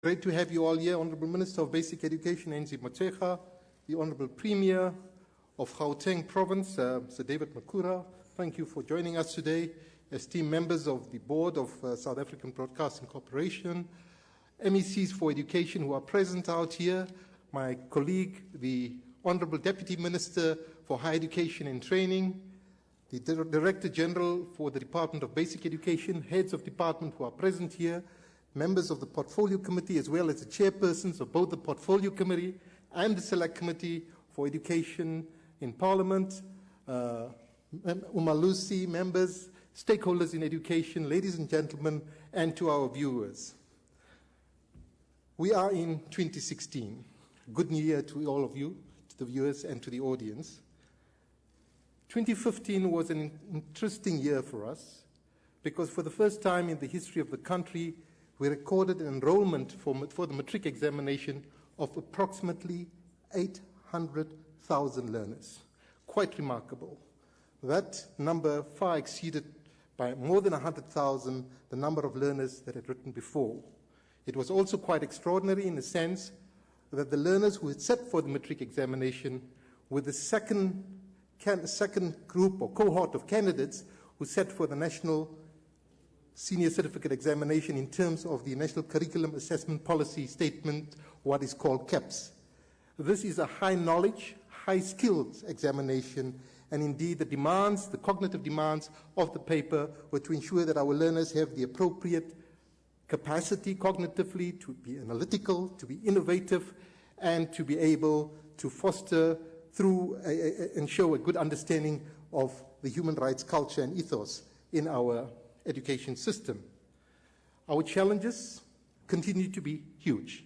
Great to have you all here, Honourable Minister of Basic Education, Angie Motshekga, the Honourable Premier of Gauteng Province, Sir David Makura. Thank you for joining us today. Esteemed members of the Board of South African Broadcasting Corporation, MECs for Education who are present out here, my colleague, the Honourable Deputy Minister for Higher Education and Training, the Director General for the Department of Basic Education, heads of department who are present here, members of the Portfolio Committee, as well as the chairpersons of both the Portfolio Committee and the Select Committee for Education in Parliament, Umalusi, members, stakeholders in education, ladies and gentlemen, and to our viewers. We are in 2016. Good New Year to all of you, to the viewers and to the audience. 2015 was an interesting year for us because for the first time in the history of the country, we recorded an enrollment for the Matric examination of approximately 800,000 learners. Quite remarkable. That number far exceeded by more than 100,000 the number of learners that had written before. It was also quite extraordinary in the sense that the learners who had set for the Matric examination were the second group or cohort of candidates who set for the National Senior Certificate Examination in terms of the National Curriculum Assessment Policy Statement, what is called CAPS. This is a high knowledge, high skills examination, and indeed the demands, the cognitive demands of the paper were to ensure that our learners have the appropriate capacity cognitively to be analytical, to be innovative, and to be able to foster through and show a good understanding of the human rights culture and ethos in our education system. Our challenges continue to be huge.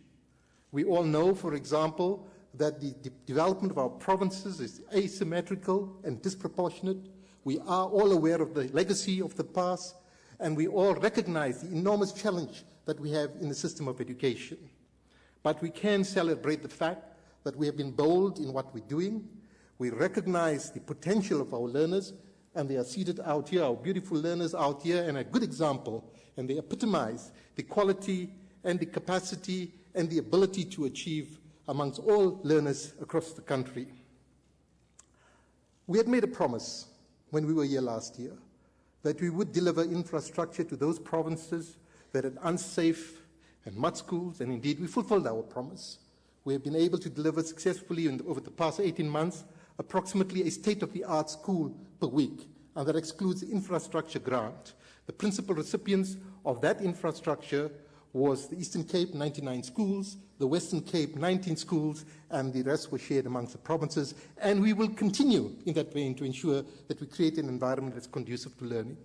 We all know, for example, that the development of our provinces is asymmetrical and disproportionate. We are all aware of the legacy of the past, and we all recognize the enormous challenge that we have in the system of education. But we can celebrate the fact that we have been bold in what we're doing. We recognize the potential of our learners, and they are seated out here, our beautiful learners out here, and a good example, and they epitomize the quality and the capacity and the ability to achieve amongst all learners across the country. We had made a promise when we were here last year that we would deliver infrastructure to those provinces that had unsafe and mud schools, and indeed we fulfilled our promise. We have been able to deliver successfully over the past 18 months approximately a state-of-the-art school per week, and that excludes the infrastructure grant. The principal recipients of that infrastructure was the Eastern Cape, 99 schools, the Western Cape, 19 schools, and the rest were shared amongst the provinces. And we will continue in that vein to ensure that we create an environment that's conducive to learning.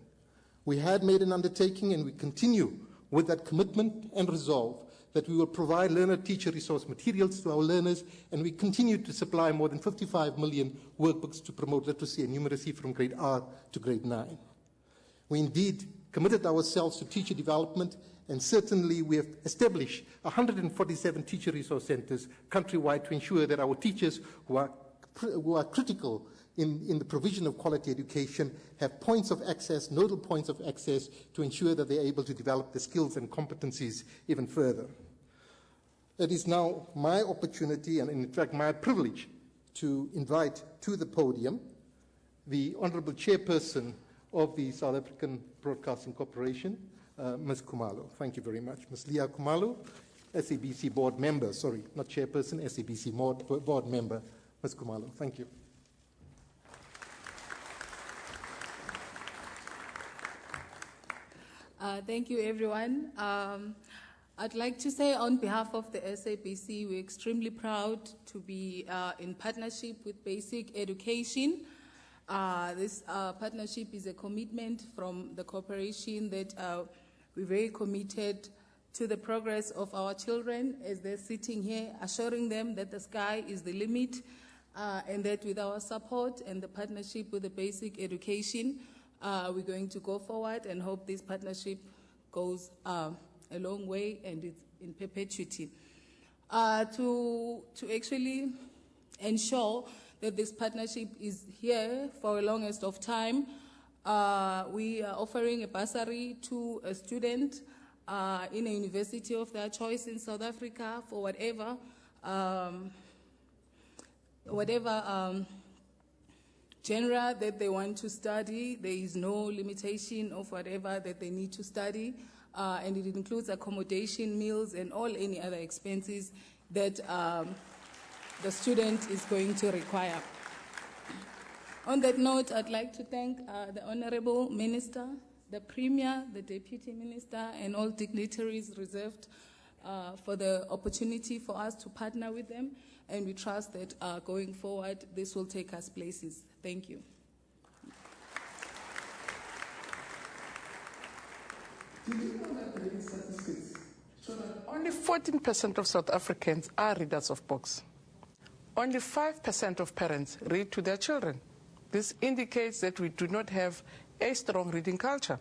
We had made an undertaking, and we continue with that commitment and resolve that we will provide learner-teacher resource materials to our learners, and we continue to supply more than 55 million workbooks to promote literacy and numeracy from grade R to grade 9. We indeed committed ourselves to teacher development, and certainly we have established 147 teacher resource centers countrywide to ensure that our teachers who are critical in the provision of quality education have points of access, nodal points of access, to ensure that they're able to develop the skills and competencies even further. It is now my opportunity, and in fact my privilege, to invite to the podium the Honourable Chairperson of the South African Broadcasting Corporation, Ms. Khumalo. Thank you very much. Ms. Leah Khumalo, SABC board member, sorry, not chairperson, SABC board member. Ms. Khumalo, thank you. Thank you, everyone. I'd like to say on behalf of the SABC, we're extremely proud to be in partnership with Basic Education. This partnership is a commitment from the corporation that we're very committed to the progress of our children as they're sitting here, assuring them that the sky is the limit, and that with our support and the partnership with the Basic Education, we're going to go forward and hope this partnership goes a long way and it's in perpetuity. To actually ensure that this partnership is here for the longest of time, we are offering a bursary to a student in a university of their choice in South Africa for whatever genre that they want to study. There is no limitation of whatever that they need to study, and it includes accommodation, meals, and any other expenses that the student is going to require. On that note, I'd like to thank the Honorable Minister, the Premier, the Deputy Minister, and all dignitaries reserved for the opportunity for us to partner with them, and we trust that going forward, this will take us places. Thank you. Did you know that the statistics show that only 14% of South Africans are readers of books? Only 5% of parents read to their children. This indicates that we do not have a strong reading culture.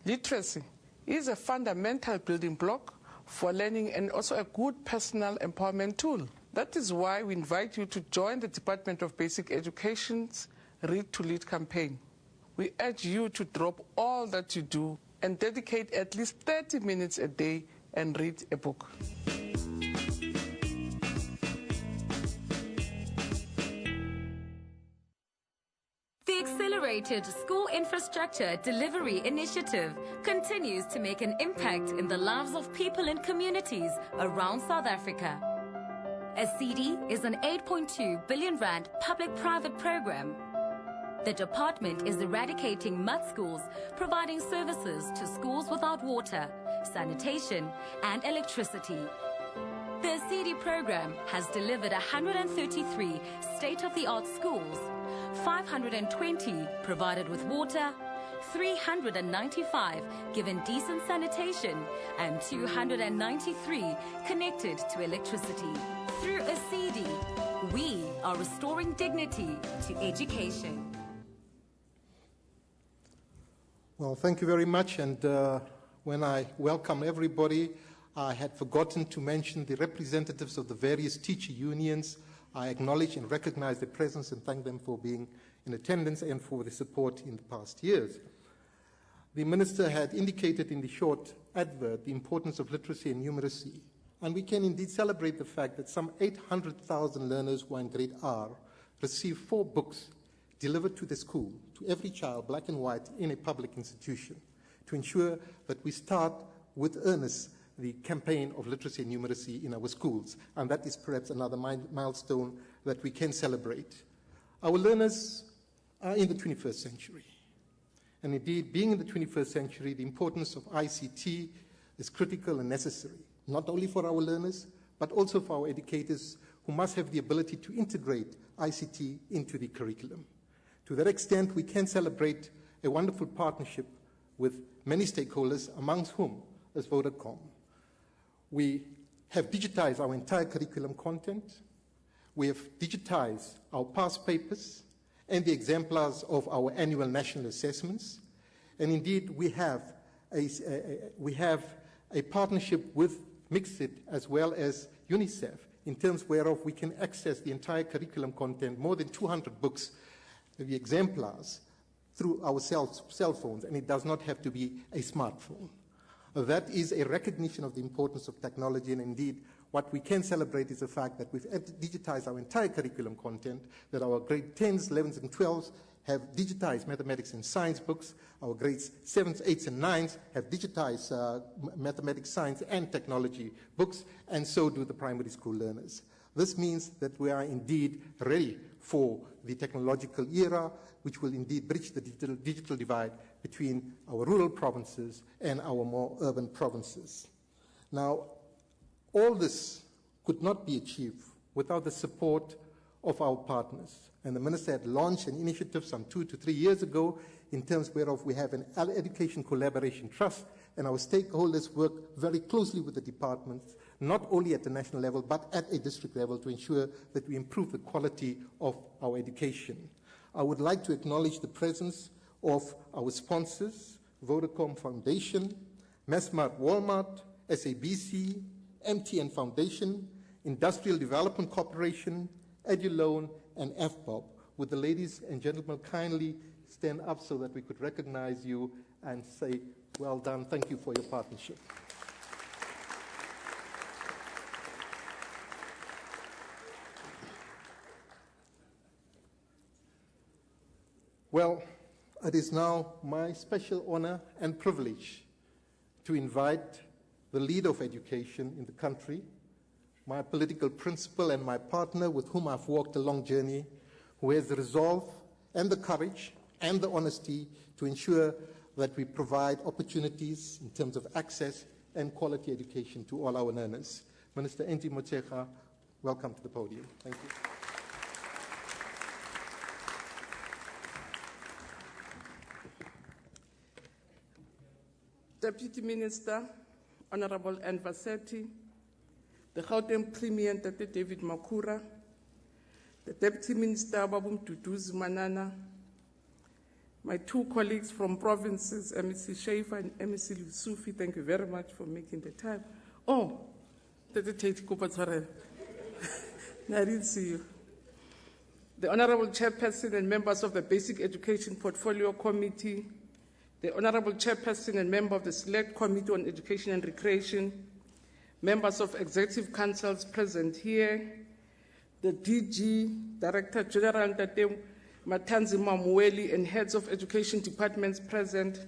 Literacy is a fundamental building block for learning and also a good personal empowerment tool. That is why we invite you to join the Department of Basic Education's Read to Lead campaign. We urge you to drop all that you do and dedicate at least 30 minutes a day and read a book. The Accelerated School Infrastructure Delivery Initiative continues to make an impact in the lives of people and communities around South Africa. SABC is an 8.2 billion rand public-private program. The department is eradicating mud schools, providing services to schools without water, sanitation, and electricity. The SABC program has delivered 133 state-of-the-art schools, 520 provided with water, 395 given decent sanitation, and 293 connected to electricity. Through SABC, we are restoring dignity to education. Well, thank you very much. And when I welcome everybody, I had forgotten to mention the representatives of the various teacher unions. I acknowledge and recognize their presence and thank them for being in attendance and for the support in the past years. The Minister had indicated in the short advert the importance of literacy and numeracy, and we can indeed celebrate the fact that some 800,000 learners who are in grade R receive 4 books delivered to the school, to every child, black and white, in a public institution, to ensure that we start with earnest the campaign of literacy and numeracy in our schools, and that is perhaps another milestone that we can celebrate. Our learners are in the 21st century, and indeed, being in the 21st century, the importance of ICT is critical and necessary, not only for our learners, but also for our educators who must have the ability to integrate ICT into the curriculum. To that extent, we can celebrate a wonderful partnership with many stakeholders, amongst whom is Vodacom. We have digitized our entire curriculum content. We have digitized our past papers and the exemplars of our annual national assessments. And indeed, we have a partnership with Mixit as well as UNICEF, in terms whereof we can access the entire curriculum content, more than 200 books, the exemplars, through our cell phones, and it does not have to be a smartphone. That is a recognition of the importance of technology, and indeed, what we can celebrate is the fact that we've digitized our entire curriculum content, that our grade 10s, 11s, and 12s have digitized mathematics and science books. Our grades 7s, 8s, and 9s have digitized mathematics, science, and technology books, and so do the primary school learners. This means that we are indeed ready for the technological era, which will indeed bridge the digital divide between our rural provinces and our more urban provinces. Now, all this could not be achieved without the support of our partners. And the Minister had launched an initiative some 2 to 3 years ago, in terms whereof we have an Education Collaboration Trust, and our stakeholders work very closely with the departments, not only at the national level, but at a district level, to ensure that we improve the quality of our education. I would like to acknowledge the presence of our sponsors, Vodacom Foundation, Massmart Walmart, SABC, MTN Foundation, Industrial Development Corporation, EduLoan, and FBOB. Would the ladies and gentlemen kindly stand up so that we could recognize you and say, well done, thank you for your partnership. Well, it is now my special honor and privilege to invite the leader of education in the country, my political principal and my partner with whom I've walked a long journey, who has the resolve and the courage and the honesty to ensure that we provide opportunities in terms of access and quality education to all our learners. Minister Angie Motshekga, welcome to the podium. Thank you. Deputy Minister, Honorable Anne Vasetti, the Gauteng Premier, Dr. David Makura, the Deputy Minister, Babum Duduzi Manana, my two colleagues from provinces, MEC Shaifa and MEC Lusufi, thank you very much for making the time. Oh, Dr. Tate Kupatswarel, I didn't see you. The Honorable Chairperson and members of the Basic Education Portfolio Committee, the Honorable Chairperson and member of the Select Committee on Education and Recreation, members of Executive Councils present here, the DG, Director General Ntate Matanzi Mamueli, and heads of education departments present,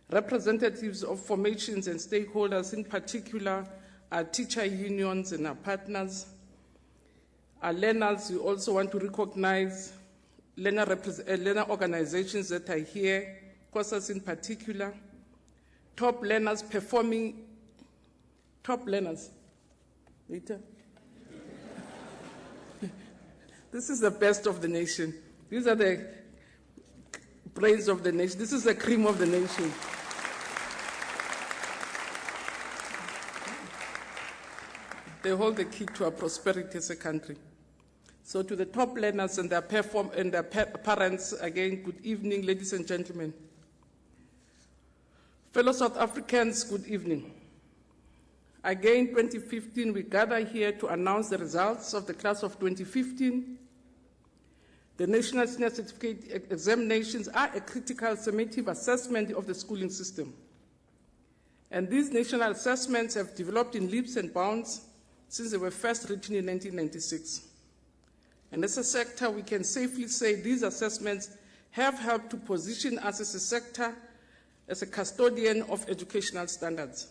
representatives of formations and stakeholders, in particular our teacher unions and our partners, our learners. We also want to recognize learner organizations that are here, courses in particular, top learners, later. This is the best of the nation. These are the brains of the nation. This is the cream of the nation. They hold the key to our prosperity as a country. So to the top learners and their parents, again, good evening, ladies and gentlemen. Fellow South Africans, good evening. Again, 2015, we gather here to announce the results of the class of 2015. The National Senior Certificate Examinations are a critical summative assessment of the schooling system. And these national assessments have developed in leaps and bounds since they were first written in 1996. And as a sector, we can safely say these assessments have helped to position us as a sector as a custodian of educational standards.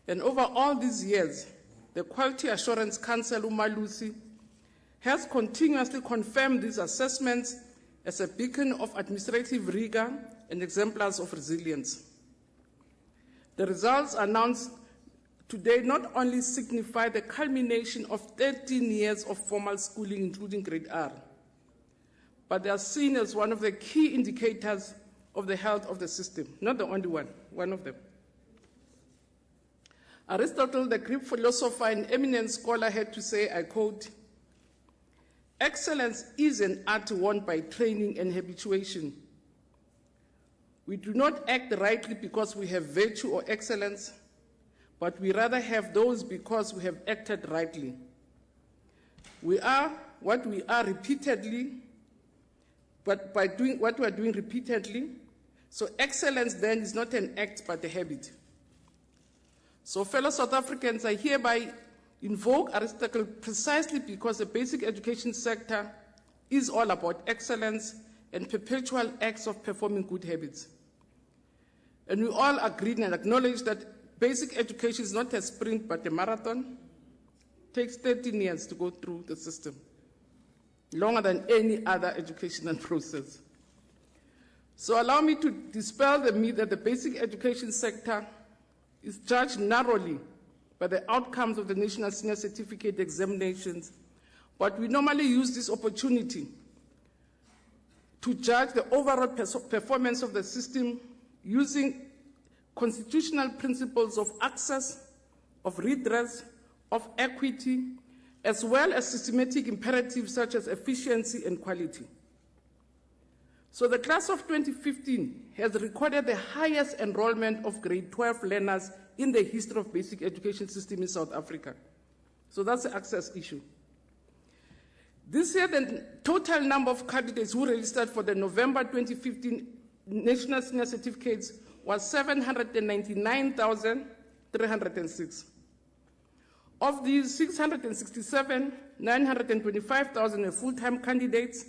And over all these years, the Quality Assurance Council, Umalusi, has continuously confirmed these assessments as a beacon of administrative rigor and exemplars of resilience. The results announced today not only signify the culmination of 13 years of formal schooling, including grade R, but they are seen as one of the key indicators of the health of the system. Not the only one of them. Aristotle, the Greek philosopher and eminent scholar, had to say, I quote, "Excellence is an art won by training and habituation. We do not act rightly because we have virtue or excellence, but we rather have those because we have acted rightly. We are what we are repeatedly, but by doing what we are doing repeatedly. So excellence then is not an act, but a habit." So fellow South Africans, I hereby invoke Aristotle precisely because the basic education sector is all about excellence and perpetual acts of performing good habits. And we all agree and acknowledge that basic education is not a sprint but a marathon. It takes 13 years to go through the system, longer than any other educational process. So allow me to dispel the myth that the basic education sector is judged narrowly by the outcomes of the National Senior Certificate Examinations, but we normally use this opportunity to judge the overall performance of the system using constitutional principles of access, of redress, of equity, as well as systematic imperatives such as efficiency and quality. So the class of 2015 has recorded the highest enrollment of grade 12 learners in the history of basic education system in South Africa. So that's the access issue. This year, the total number of candidates who registered for the November 2015 National Senior Certificates was 799,306. Of these, 667,925,000 were full-time candidates,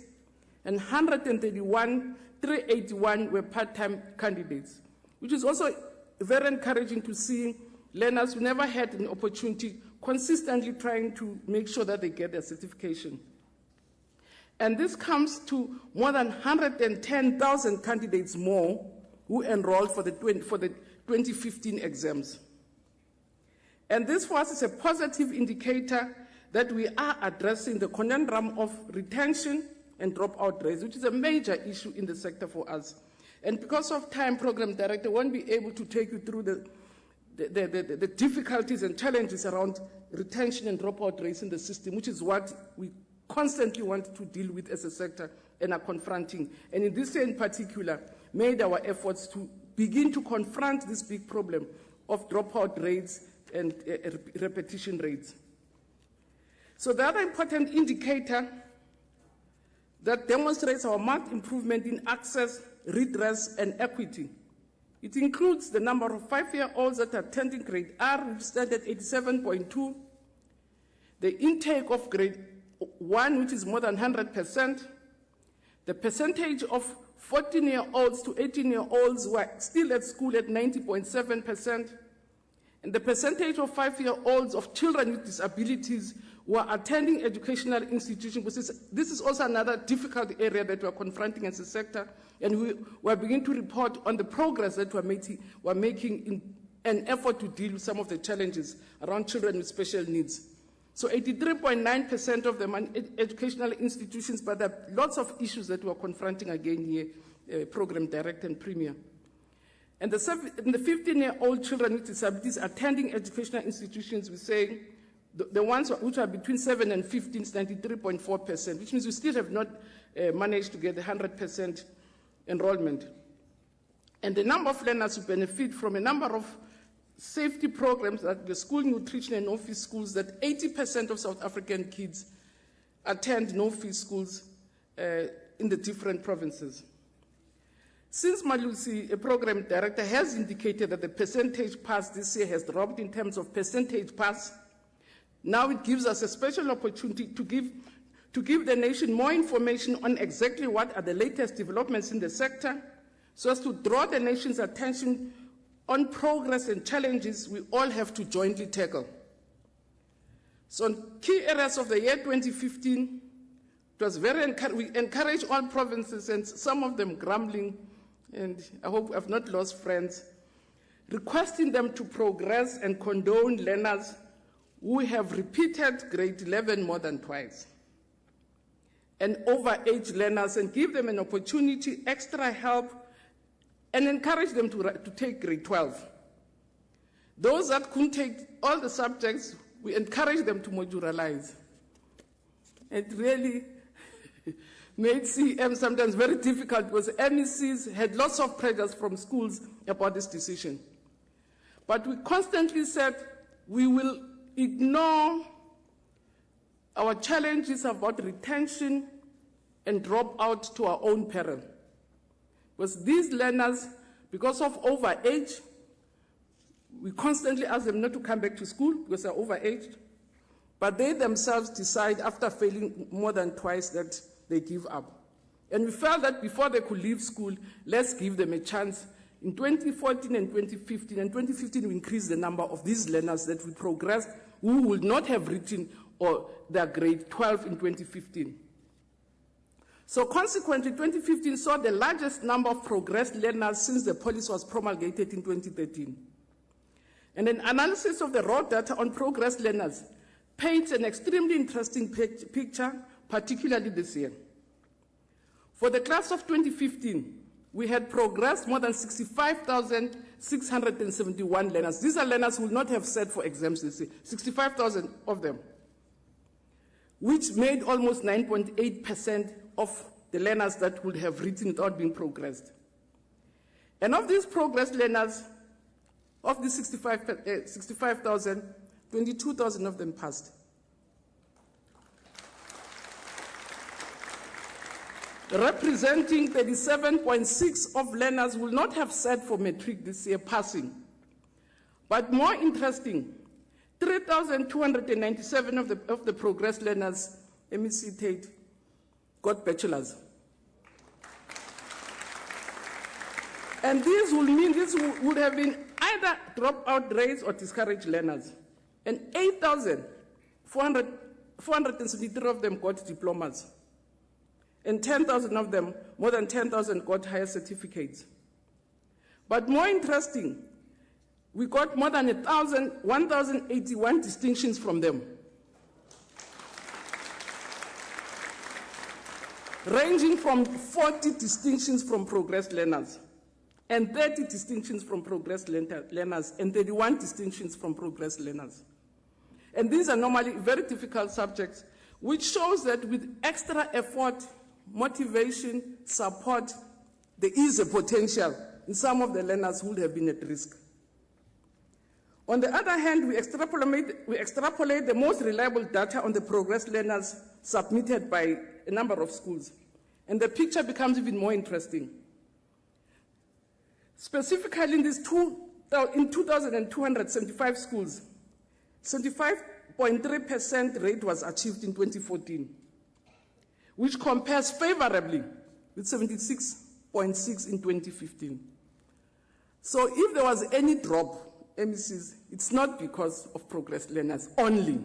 and 381 were part-time candidates, which is also very encouraging to see learners who never had an opportunity consistently trying to make sure that they get their certification. And this comes to more than 110,000 candidates more who enrolled for the 2015 exams. And this for us is a positive indicator that we are addressing the conundrum of retention and dropout rates, which is a major issue in the sector for us. And because of time, Program Director won't be able to take you through the difficulties and challenges around retention and dropout rates in the system, which is what we constantly want to deal with as a sector and are confronting. And in this year in particular, made our efforts to begin to confront this big problem of dropout rates and repetition rates. So the other important indicator that demonstrates our marked improvement in access, redress, and equity. It includes the number of 5-year-olds that are attending grade R, which stand at 87.2, the intake of grade 1, which is more than 100%, the percentage of 14-year-olds to 18-year-olds who are still at school at 90.7%, and the percentage of 5-year-olds of children with disabilities who are attending educational institutions. This is also another difficult area that we are confronting as a sector, and we are beginning to report on the progress that we're making in an effort to deal with some of the challenges around children with special needs. So 83.9% of them are educational institutions, but there are lots of issues that we're confronting again here, Program Director and Premier. And the 15-year-old children with disabilities attending educational institutions, we're saying the ones which are between 7 and 15 is 93.4%, which means we still have not managed to get 100% enrollment. And the number of learners who benefit from a number of safety programs like the school nutrition and no-fee schools, that 80% of South African kids attend no-fee schools in the different provinces. Since Malusi, a program director, has indicated that the percentage pass this year has dropped in terms of percentage pass, now it gives us a special opportunity to give the nation more information on exactly what are the latest developments in the sector, so as to draw the nation's attention on progress and challenges we all have to jointly tackle. So in key areas of the year 2015, it was we encouraged all provinces, and some of them grumbling, and I hope I've not lost friends, requesting them to progress and condone learners who have repeated grade 11 more than twice, and overage learners, and give them an opportunity, extra help, and encourage them to take grade 12. Those that couldn't take all the subjects, we encourage them to modularize. It really made CM sometimes very difficult because MECs had lots of pressures from schools about this decision. But we constantly said we will ignore our challenges about retention and drop out to our own peril. Because these learners, because of overage, we constantly ask them not to come back to school because they're overaged, but they themselves decide after failing more than twice that they give up. And we felt that before they could leave school, let's give them a chance. In 2014 and 2015, and 2015 we increased the number of these learners that we progressed who would not have written or their grade 12 in 2015. So consequently, 2015 saw the largest number of progressed learners since the policy was promulgated in 2013. And an analysis of the raw data on progressed learners paints an extremely interesting picture, particularly this year. For the class of 2015, we had progressed more than 65,671 learners. These are learners who will not have sat for exams this year, 65,000 of them, which made almost 9.8% of the learners that would have written without being progressed. And of these progressed learners, of the 65,000, 22,000 of them passed. Representing 37.6% of learners will not have sat for Matric this year passing. But more interesting, 3,297 of the progressed learners, MEC Tate, got bachelors. And this would mean this would have been either dropout rates or discouraged learners. And 8,473 of them got diplomas. And 10,000 of them, more than 10,000, got higher certificates. But more interesting, we got more than 1,081 distinctions from them, ranging from 40 distinctions from progressed learners, and 30 distinctions from progressed learners, and 31 distinctions from progressed learners. And these are normally very difficult subjects, which shows that with extra effort, motivation, support, there is a potential in some of the learners who would have been at risk. On the other hand, we extrapolate the most reliable data on the progress learners submitted by a number of schools. And the picture becomes even more interesting. Specifically in 2,275 schools, 75.3% rate was achieved in 2014, which compares favorably with 76.6% in 2015. So if there was any drop, MECs, it's not because of progress learners only,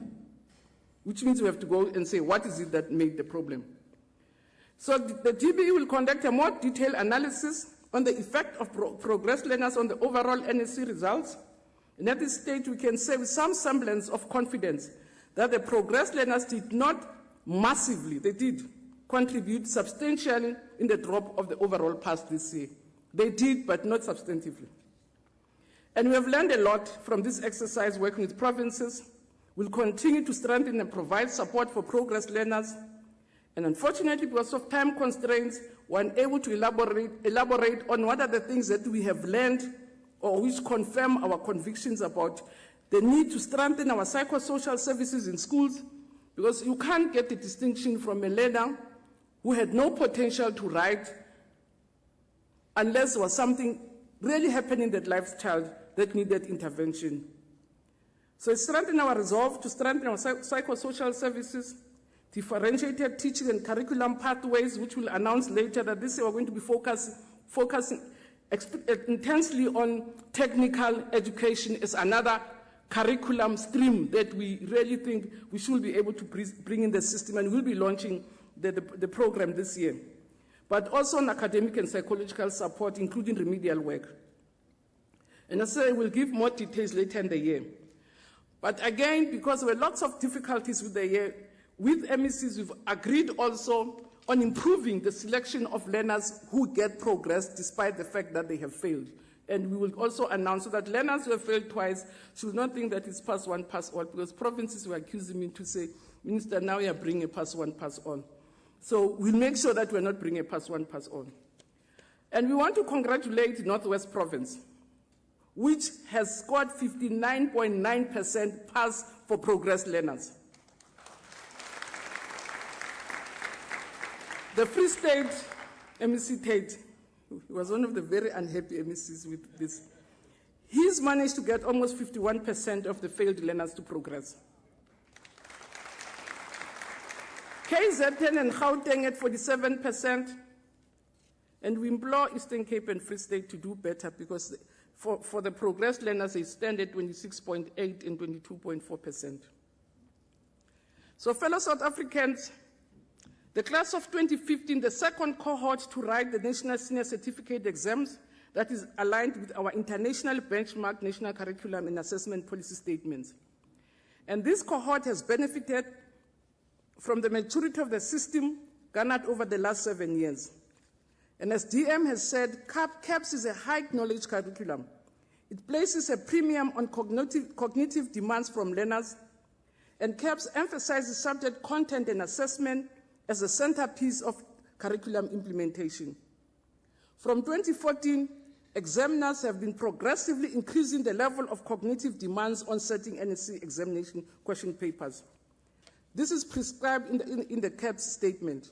which means we have to go and say, what is it that made the problem? So the TBE will conduct a more detailed analysis on the effect of progress learners on the overall NSC results. And at this stage, we can say with some semblance of confidence that the progress learners did not massively, they did contribute substantially in the drop of the overall pass this year. They did, but not substantively. And we have learned a lot from this exercise working with provinces. We'll continue to strengthen and provide support for progress learners. And unfortunately, because of time constraints, we're unable to elaborate on what are the things that we have learned or which confirm our convictions about the need to strengthen our psychosocial services in schools, because you can't get a distinction from a learner who had no potential to write unless there was something really happening in that lifestyle that needed intervention. So it's strengthening our resolve to strengthen our psychosocial services, differentiated teaching and curriculum pathways, which we'll announce later that this year we're going to be focusing intensely on technical education as another curriculum stream that we really think we should be able to bring in the system, and we'll be launching the program this year. But also on academic and psychological support, including remedial work. And I say we'll give more details later in the year. But again, because there were lots of difficulties with the year, with MECs, we've agreed also on improving the selection of learners who get progress despite the fact that they have failed. And we will also announce so that learners who have failed twice should not think that it's pass one, pass all, because provinces were accusing me to say, Minister, now you are bringing a pass one, pass all. So we'll make sure that we're not bringing a pass one, pass all. And we want to congratulate Northwest Province, which has scored 59.9% pass for progress learners. The Free State MEC Tate, he was one of the very unhappy MECs with this. He's managed to get almost 51% of the failed learners to progress. KZN and Gauteng at 47%, and we implore Eastern Cape and Free State to do better, because for the progress learners, they stand at 26.8% and 22.4%. So fellow South Africans, the class of 2015, the second cohort to write the National Senior Certificate exams, that is aligned with our international benchmark national curriculum and assessment policy statements. And this cohort has benefited from the maturity of the system garnered over the last 7 years. And as DM has said, CAPS is a high knowledge curriculum. It places a premium on cognitive demands from learners, and CAPS emphasizes subject content and assessment as a centerpiece of curriculum implementation. From 2014, examiners have been progressively increasing the level of cognitive demands on certain NSC examination question papers. This is prescribed in the CAPS statement.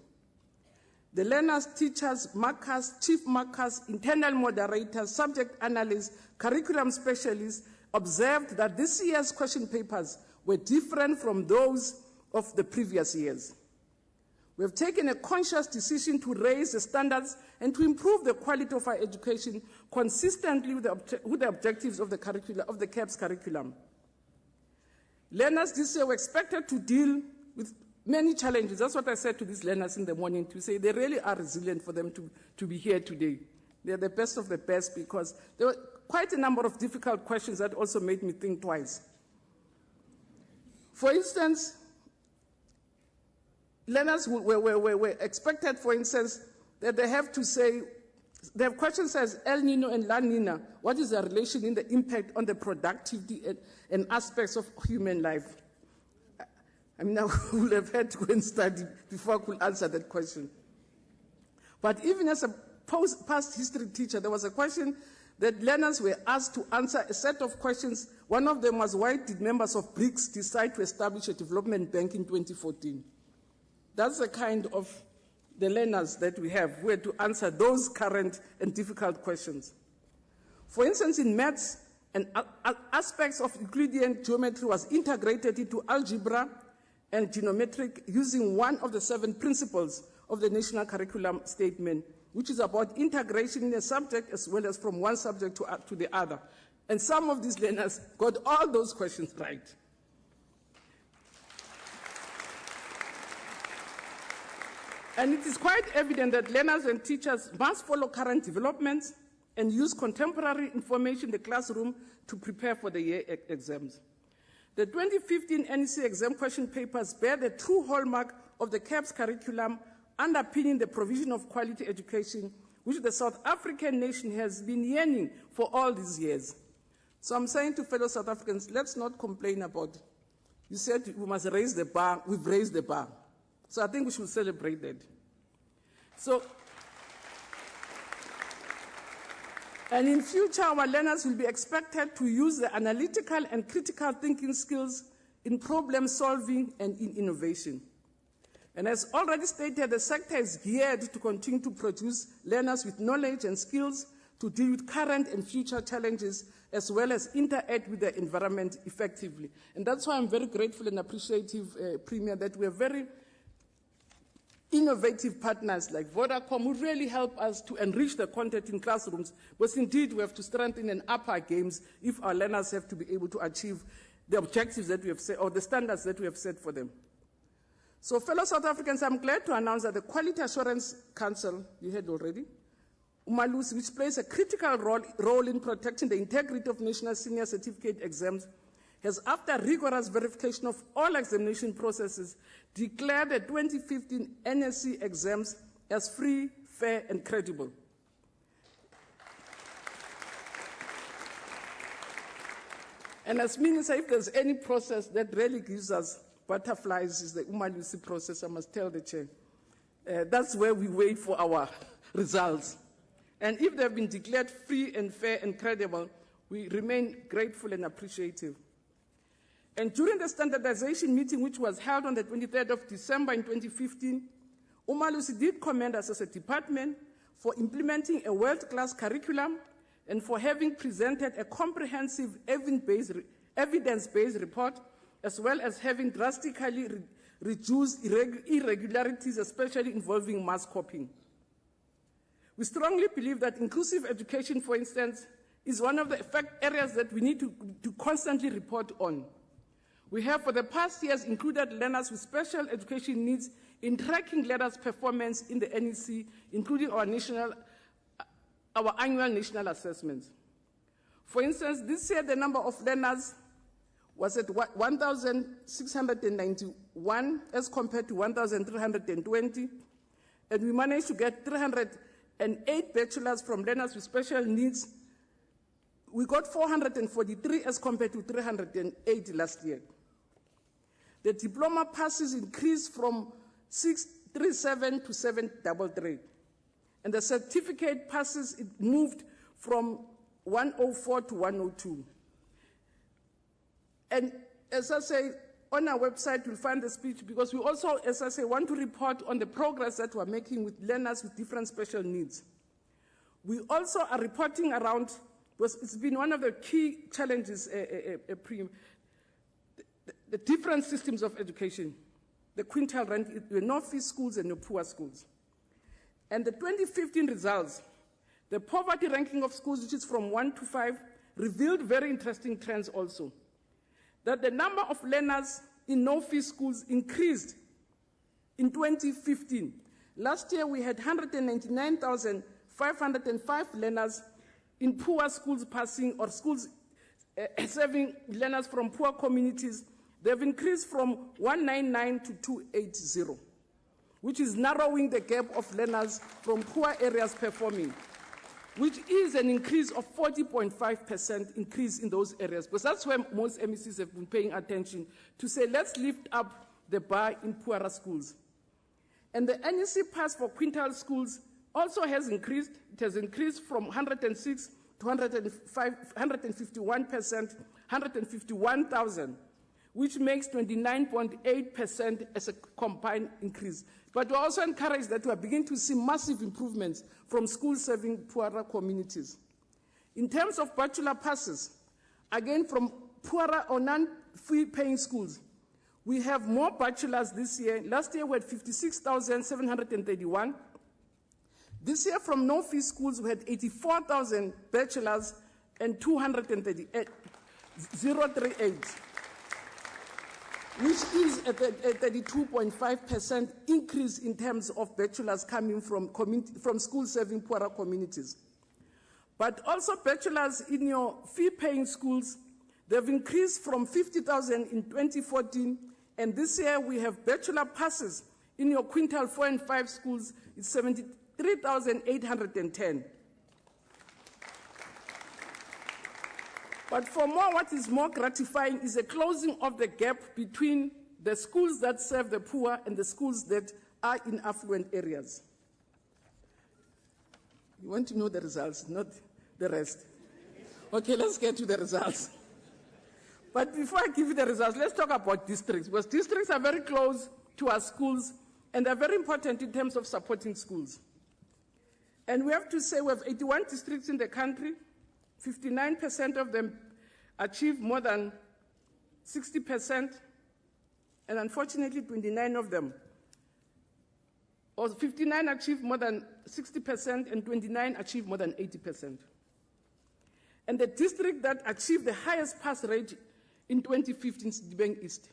The learners, teachers, markers, chief markers, internal moderators, subject analysts, curriculum specialists observed that this year's question papers were different from those of the previous years. We have taken a conscious decision to raise the standards and to improve the quality of our education consistently with the objectives of the CAPS curriculum. Learners this year were expected to deal with many challenges. That's what I said to these learners in the morning, to say they really are resilient for them to be here today. They're the best of the best, because there were quite a number of difficult questions that also made me think twice. For instance, learners were expected, for instance, that they have to say, they have questions as El Nino and La Nina. What is the relation in the impact on the productivity and aspects of human life? I mean, I would have had to go and study before I could answer that question. But even as a past history teacher, there was a question that learners were asked to answer, a set of questions. One of them was, why did members of BRICS decide to establish a development bank in 2014? That's the kind of the learners that we have, who had to answer those current and difficult questions. For instance, in maths, aspects of Euclidean geometry was integrated into algebra and geometric using one of the 7 principles of the National Curriculum Statement, which is about integration in a subject as well as from one subject to the other. And some of these learners got all those questions right. And it is quite evident that learners and teachers must follow current developments and use contemporary information in the classroom to prepare for the year exams. The 2015 NEC exam question papers bear the true hallmark of the CAPS curriculum, underpinning the provision of quality education, which the South African nation has been yearning for all these years. So I'm saying to fellow South Africans, let's not complain about it. You said we must raise the bar, we've raised the bar. So I think we should celebrate that. So, and in future, our learners will be expected to use the analytical and critical thinking skills in problem solving and in innovation. And as already stated, the sector is geared to continue to produce learners with knowledge and skills to deal with current and future challenges, as well as interact with the environment effectively. And that's why I'm very grateful and appreciative, Premier, that we are very innovative partners like Vodacom who really help us to enrich the content in classrooms, because indeed we have to strengthen and up our games if our learners have to be able to achieve the objectives that we have set, or the standards that we have set for them. So fellow South Africans, I'm glad to announce that the Quality Assurance Council, you heard already, Umalusi, which plays a critical role in protecting the integrity of national senior certificate exams, has, after rigorous verification of all examination processes, declared the 2015 NSC exams as free, fair, and credible. And as Minister, if there's any process that really gives us butterflies, is the Umalusi process, I must tell the Chair. That's where we wait for our results. And if they've been declared free and fair and credible, we remain grateful and appreciative. And during the standardization meeting, which was held on the 23rd of December in 2015, Umalusi did commend us as a department for implementing a world-class curriculum and for having presented a comprehensive evidence-based report, as well as having drastically reduced irregularities, especially involving mass copying. We strongly believe that inclusive education, for instance, is one of the areas that we need to constantly report on. We have for the past years included learners with special education needs in tracking learners' performance in the NEC, including our annual national assessments. For instance, this year the number of learners was at 1,691 as compared to 1,320, and we managed to get 308 bachelors from learners with special needs. We got 443 as compared to 308 last year. The diploma passes increased from 637 to 733. And the certificate passes, it moved from 104 to 102. And as I say, on our website, you'll find the speech, because we also, as I say, want to report on the progress that we're making with learners with different special needs. We also are reporting around, because it's been one of the key challenges, the different systems of education. the quintile rank, the no-fee schools and the poor schools. And the 2015 results, the poverty ranking of schools, which is from 1 to 5, revealed very interesting trends also. That the number of learners in no-fee schools increased in 2015. Last year, we had 199,505 learners in poor schools passing, or schools serving learners from poor communities. They've increased from 199 to 280, which is narrowing the gap of learners from poor areas performing, which is an increase of 40.5% increase in those areas, because that's where most MECs have been paying attention to say, let's lift up the bar in poorer schools. And the NEC pass for quintile schools also has increased. It has increased from 106 to 151%, 151,000, which makes 29.8% as a combined increase. But we're also encouraged that we are beginning to see massive improvements from schools serving poorer communities. In terms of bachelor passes, again from poorer or non-fee paying schools, we have more bachelors this year. Last year we had 56,731. This year from no-fee schools we had 84,000 bachelors and 238, which is a 32.5% increase in terms of bachelors coming from schools serving poorer communities. But also bachelors in your fee-paying schools, they've increased from 50,000 in 2014, and this year we have bachelor passes in your quintile 4 and 5 schools, it's 73,810. But for more, what is more gratifying is a closing of the gap between the schools that serve the poor and the schools that are in affluent areas. You want to know the results, not the rest. Okay, let's get to the results. But before I give you the results, let's talk about districts, because districts are very close to our schools and they're very important in terms of supporting schools. And we have to say we have 81 districts in the country. 59% of them achieve more than 60%, and unfortunately 29 of them, or 59 achieve more than 60% and 29 achieve more than 80%. And the district that achieved the highest pass rate in 2015 is Dibeng East.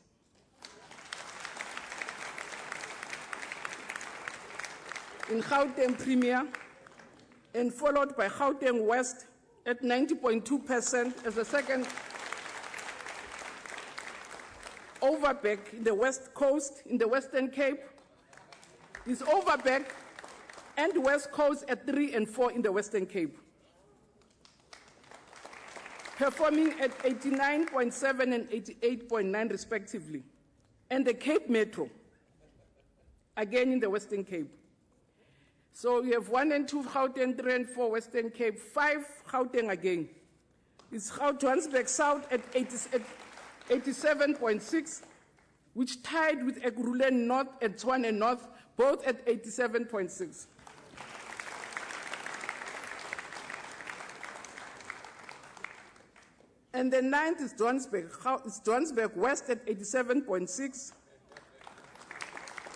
In Gauteng Premier, and followed by Gauteng West at 90.2% as the second. Overbeck in the West Coast, in the Western Cape, is Overbeck and West Coast at 3 and 4 in the Western Cape, performing at 89.7 and 88.9 respectively, and the Cape Metro, again in the Western Cape. So we have 1 and 2 Gauteng, 3 and 4 Western Cape, 5 Gauteng again. It's Johannesburg South at 87.6, which tied with Ekurhuleni North and Tshwane North, both at 87.6. And the 9th is Johannesburg West at 87.6.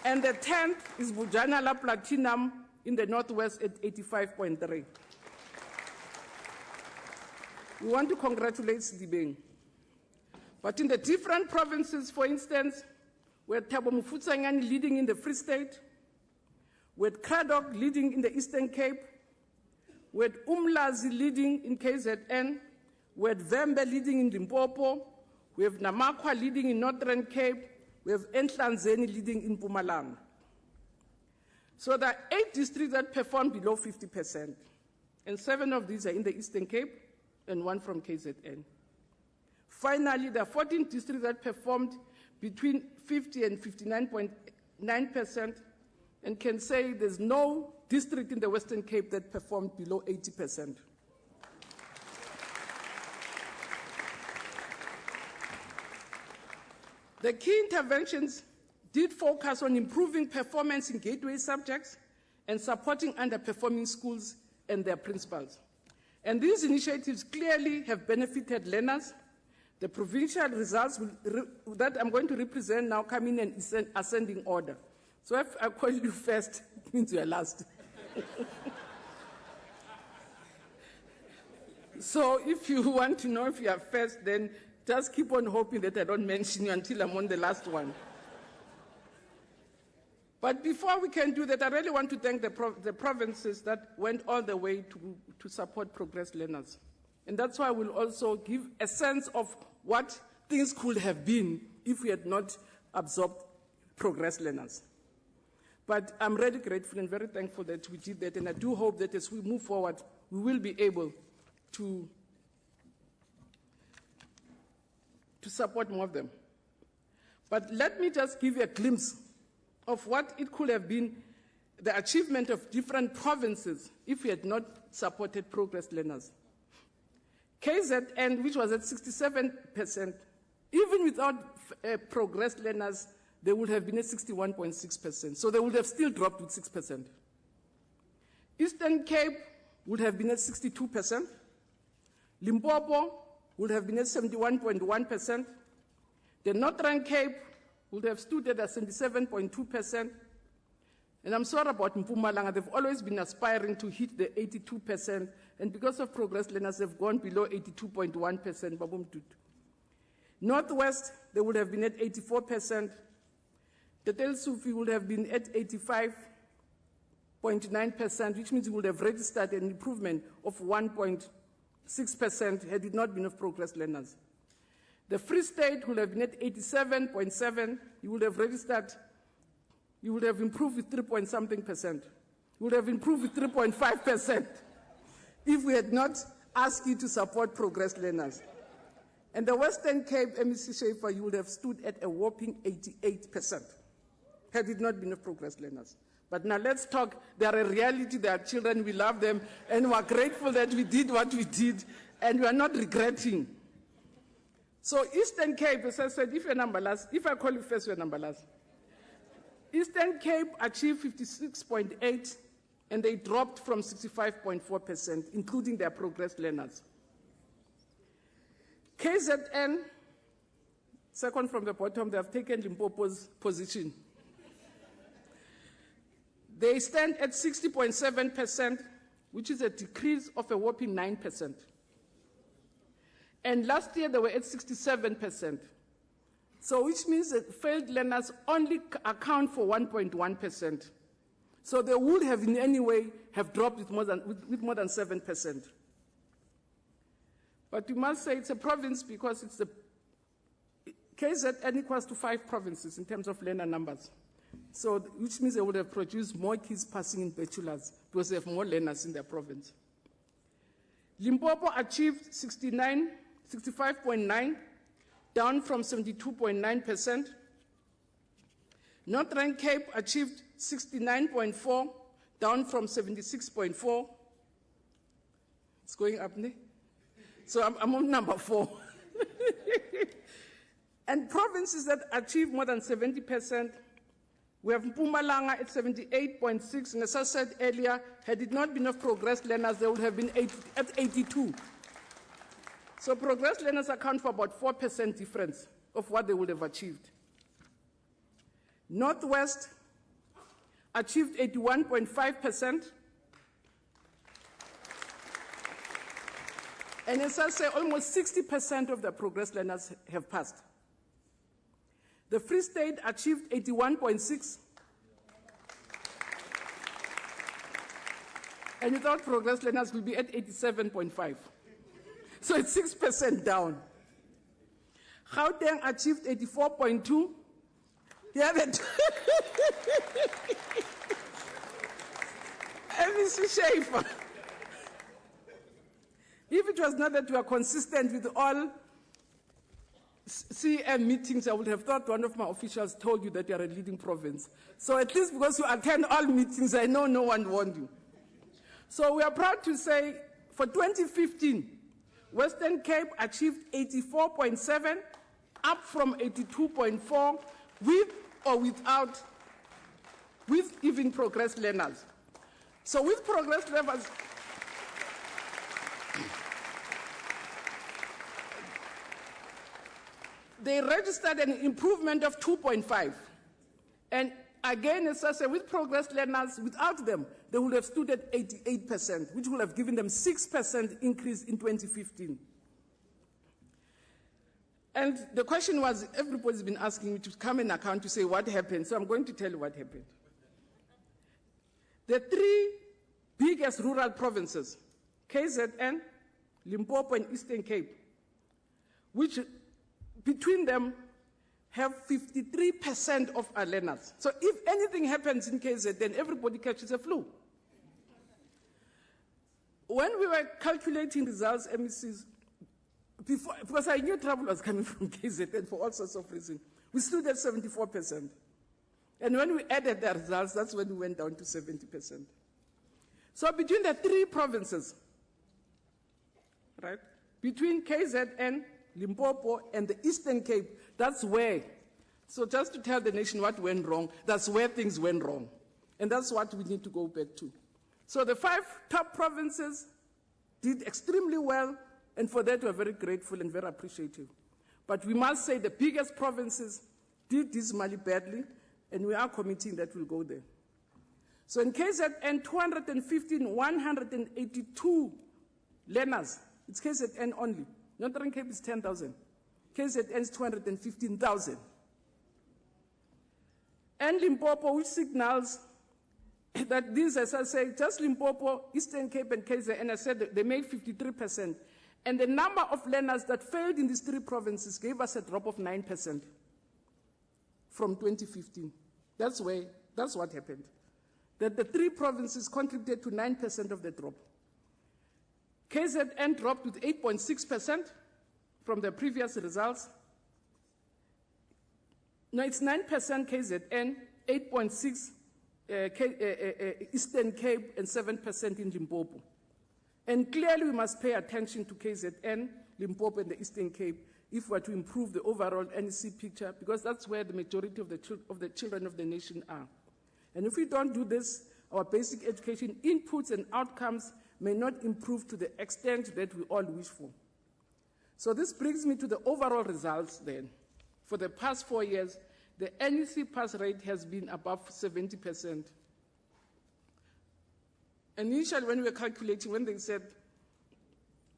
And the 10th is Bujanala Platinum in the Northwest at 85.3. We want to congratulate Dibeng. But in the different provinces, for instance, we had Thabo Mofutshanyane leading in the Free State, we had Kraddock leading in the Eastern Cape, we had Umlazi leading in KZN, we had Vembe leading in Limpopo, we have Namakwa leading in Northern Cape, we have Enhlanzeni leading in Mpumalanga. So there are 8 districts that perform below 50%, and 7 of these are in the Eastern Cape and 1 from KZN. Finally, there are 14 districts that performed between 50 and 59.9%, and can say there's no district in the Western Cape that performed below 80%. The key interventions did focus on improving performance in gateway subjects and supporting underperforming schools and their principals. And these initiatives clearly have benefited learners. The provincial results that I'm going to represent now come in an ascending order. So if I call you first, it means you are last. So if you want to know if you are first, then just keep on hoping that I don't mention you until I'm on the last one. But before we can do that, I really want to thank the provinces that went all the way to support progress learners. And that's why we'll also give a sense of what things could have been if we had not absorbed progress learners. But I'm really grateful and very thankful that we did that, and I do hope that as we move forward, we will be able to support more of them. But let me just give you a glimpse of what it could have been, the achievement of different provinces if we had not supported progress learners. KZN, which was at 67%, even without progress learners, they would have been at 61.6%. So they would have still dropped with 6%. Eastern Cape would have been at 62%. Limpopo would have been at 71.1%. The Northern Cape would have stood at 77.2%. And I'm sorry about Mpumalanga, they've always been aspiring to hit the 82%, and because of progress learners, they've gone below 82.1%. Northwest, they would have been at 84%. The Tel Sufi would have been at 85.9%, which means we would have registered an improvement of 1.6% had it not been of progress learners. The Free State would have been at 87.7%. You would have registered, you would have improved with 3-point-something%. You would have improved with 3.5% if we had not asked you to support progress learners. And the Western Cape, MEC Schaefer, you would have stood at a whopping 88% had it not been of progress learners. But now let's talk. They are a reality. They are children. We love them. And we are grateful that we did what we did. And we are not regretting. So Eastern Cape, as I said, if you're number last, if I call you first, you're number last. Eastern Cape achieved 56.8%, and they dropped from 65.4%, including their progress learners. KZN, second from the bottom, they have taken Limpopo's position. They stand at 60.7%, which is a decrease of a whopping 9%. And last year, they were at 67%. So which means that failed learners only account for 1.1%. So they would have in any way have dropped with more than 7%. But you must say it's a province because it's the KZN equals to 5 provinces in terms of learner numbers. So which means they would have produced more kids passing in bachelors because they have more learners in their province. Limpopo achieved 65.9%, down from 72.9%. Northern Cape achieved 69.4%, down from 76.4%. It's going up, ne? So I'm on number 4. And provinces that achieve more than 70%, we have Mpumalanga at 78.6%, and as I said earlier, had it not been of progress learners, they would have been at 82%. So progress learners account for about 4% difference of what they would have achieved. Northwest achieved 81.5%. And as I say, almost 60% of the progress learners have passed. The Free State achieved 81.6%. And without progress learners, we'll be at 87.5%. So it's 6% down. Gauteng achieved 84.2%. Yeah, that. MEC Schaefer. If it was not that we are consistent with all CM meetings, I would have thought one of my officials told you that you are a leading province. So at least because you attend all meetings, I know no one warned you. So we are proud to say for 2015, Western Cape achieved 84.7%, up from 82.4%, with or without, with even progress learners. So with progress learners, they registered an improvement of 2.5. And again, as I say, with progress learners, without them, they would have stood at 88%, which would have given them 6% increase in 2015. And the question was, everybody's been asking me to come and account to say what happened, so I'm going to tell you what happened. The three biggest rural provinces, KZN, Limpopo, and Eastern Cape, which between them have 53% of our learners. So if anything happens in KZN, everybody catches a flu. When we were calculating results, MECs, before, because I knew trouble was coming from KZN for all sorts of reasons, we stood at 74%. And when we added the results, that's when we went down to 70%. So between the three provinces, right, between KZN, Limpopo, and the Eastern Cape, that's where, so just to tell the nation what went wrong, that's where things went wrong. And that's what we need to go back to. So the 5 top provinces did extremely well, and for that we're very grateful and very appreciative. But we must say the biggest provinces did dismally badly, and we are committing that we'll go there. So in KZN, 182 learners, it's KZN only. Northern Cape is 10,000. KZN is 215,000. And Limpopo, which signals that these, as I say, just Limpopo, Eastern Cape, and KZN, I said they made 53%. And the number of learners that failed in these three provinces gave us a drop of 9% from 2015. That's what happened. That the three provinces contributed to 9% of the drop. KZN dropped with 8.6% from the previous results. No, it's 9% KZN, 8.6% Eastern Cape, and 7% in Limpopo. And clearly we must pay attention to KZN, Limpopo, and the Eastern Cape if we're to improve the overall NEC picture, because that's where the majority of the children of the nation are. And if we don't do this, our basic education inputs and outcomes may not improve to the extent that we all wish for. So this brings me to the overall results then. For the past 4 years, the NEC pass rate has been above 70%. Initially, when we were calculating, when they said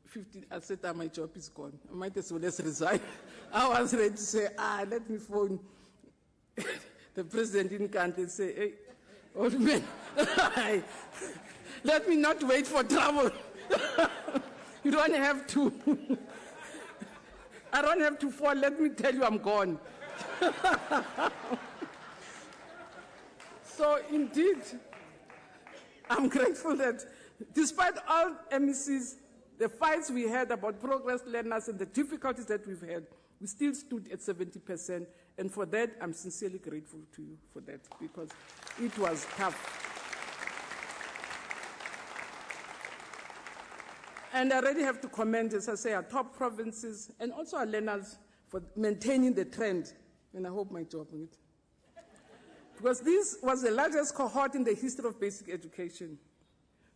50, I said, my job is gone. I might as well just resign. I was ready to say, let me phone the president in country and say, hey, old man, let me not wait for trouble. You don't have to. I don't have to fall. Let me tell you I'm gone. So indeed, I'm grateful that despite all MECs, the fights we had about progress learners and the difficulties that we've had, we still stood at 70%. And for that, I'm sincerely grateful to you for that, because it was tough. And I already have to commend, as I say, our top provinces and also our learners for maintaining the trend. And I hope my job on it. Because this was the largest cohort in the history of basic education.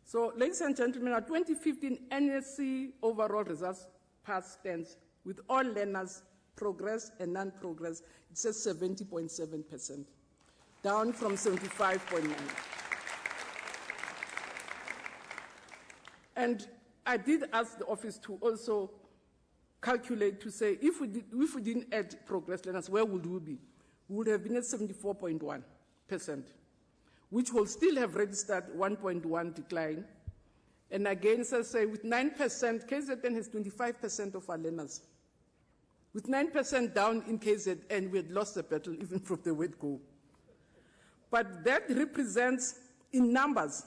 So, ladies and gentlemen, our 2015 NSC overall results pass stands with all learners, progress and non-progress. It says 70.7%, down from 75.9%. And I did ask the office to also calculate to say, if we didn't add progress learners, where would we be? We would have been at 74.1%, which will still have registered 1.1 decline. And again, as I say, with 9%, KZN has 25% of our learners. With 9% down in KZN, we had lost the battle even from the word go. But that represents, in numbers,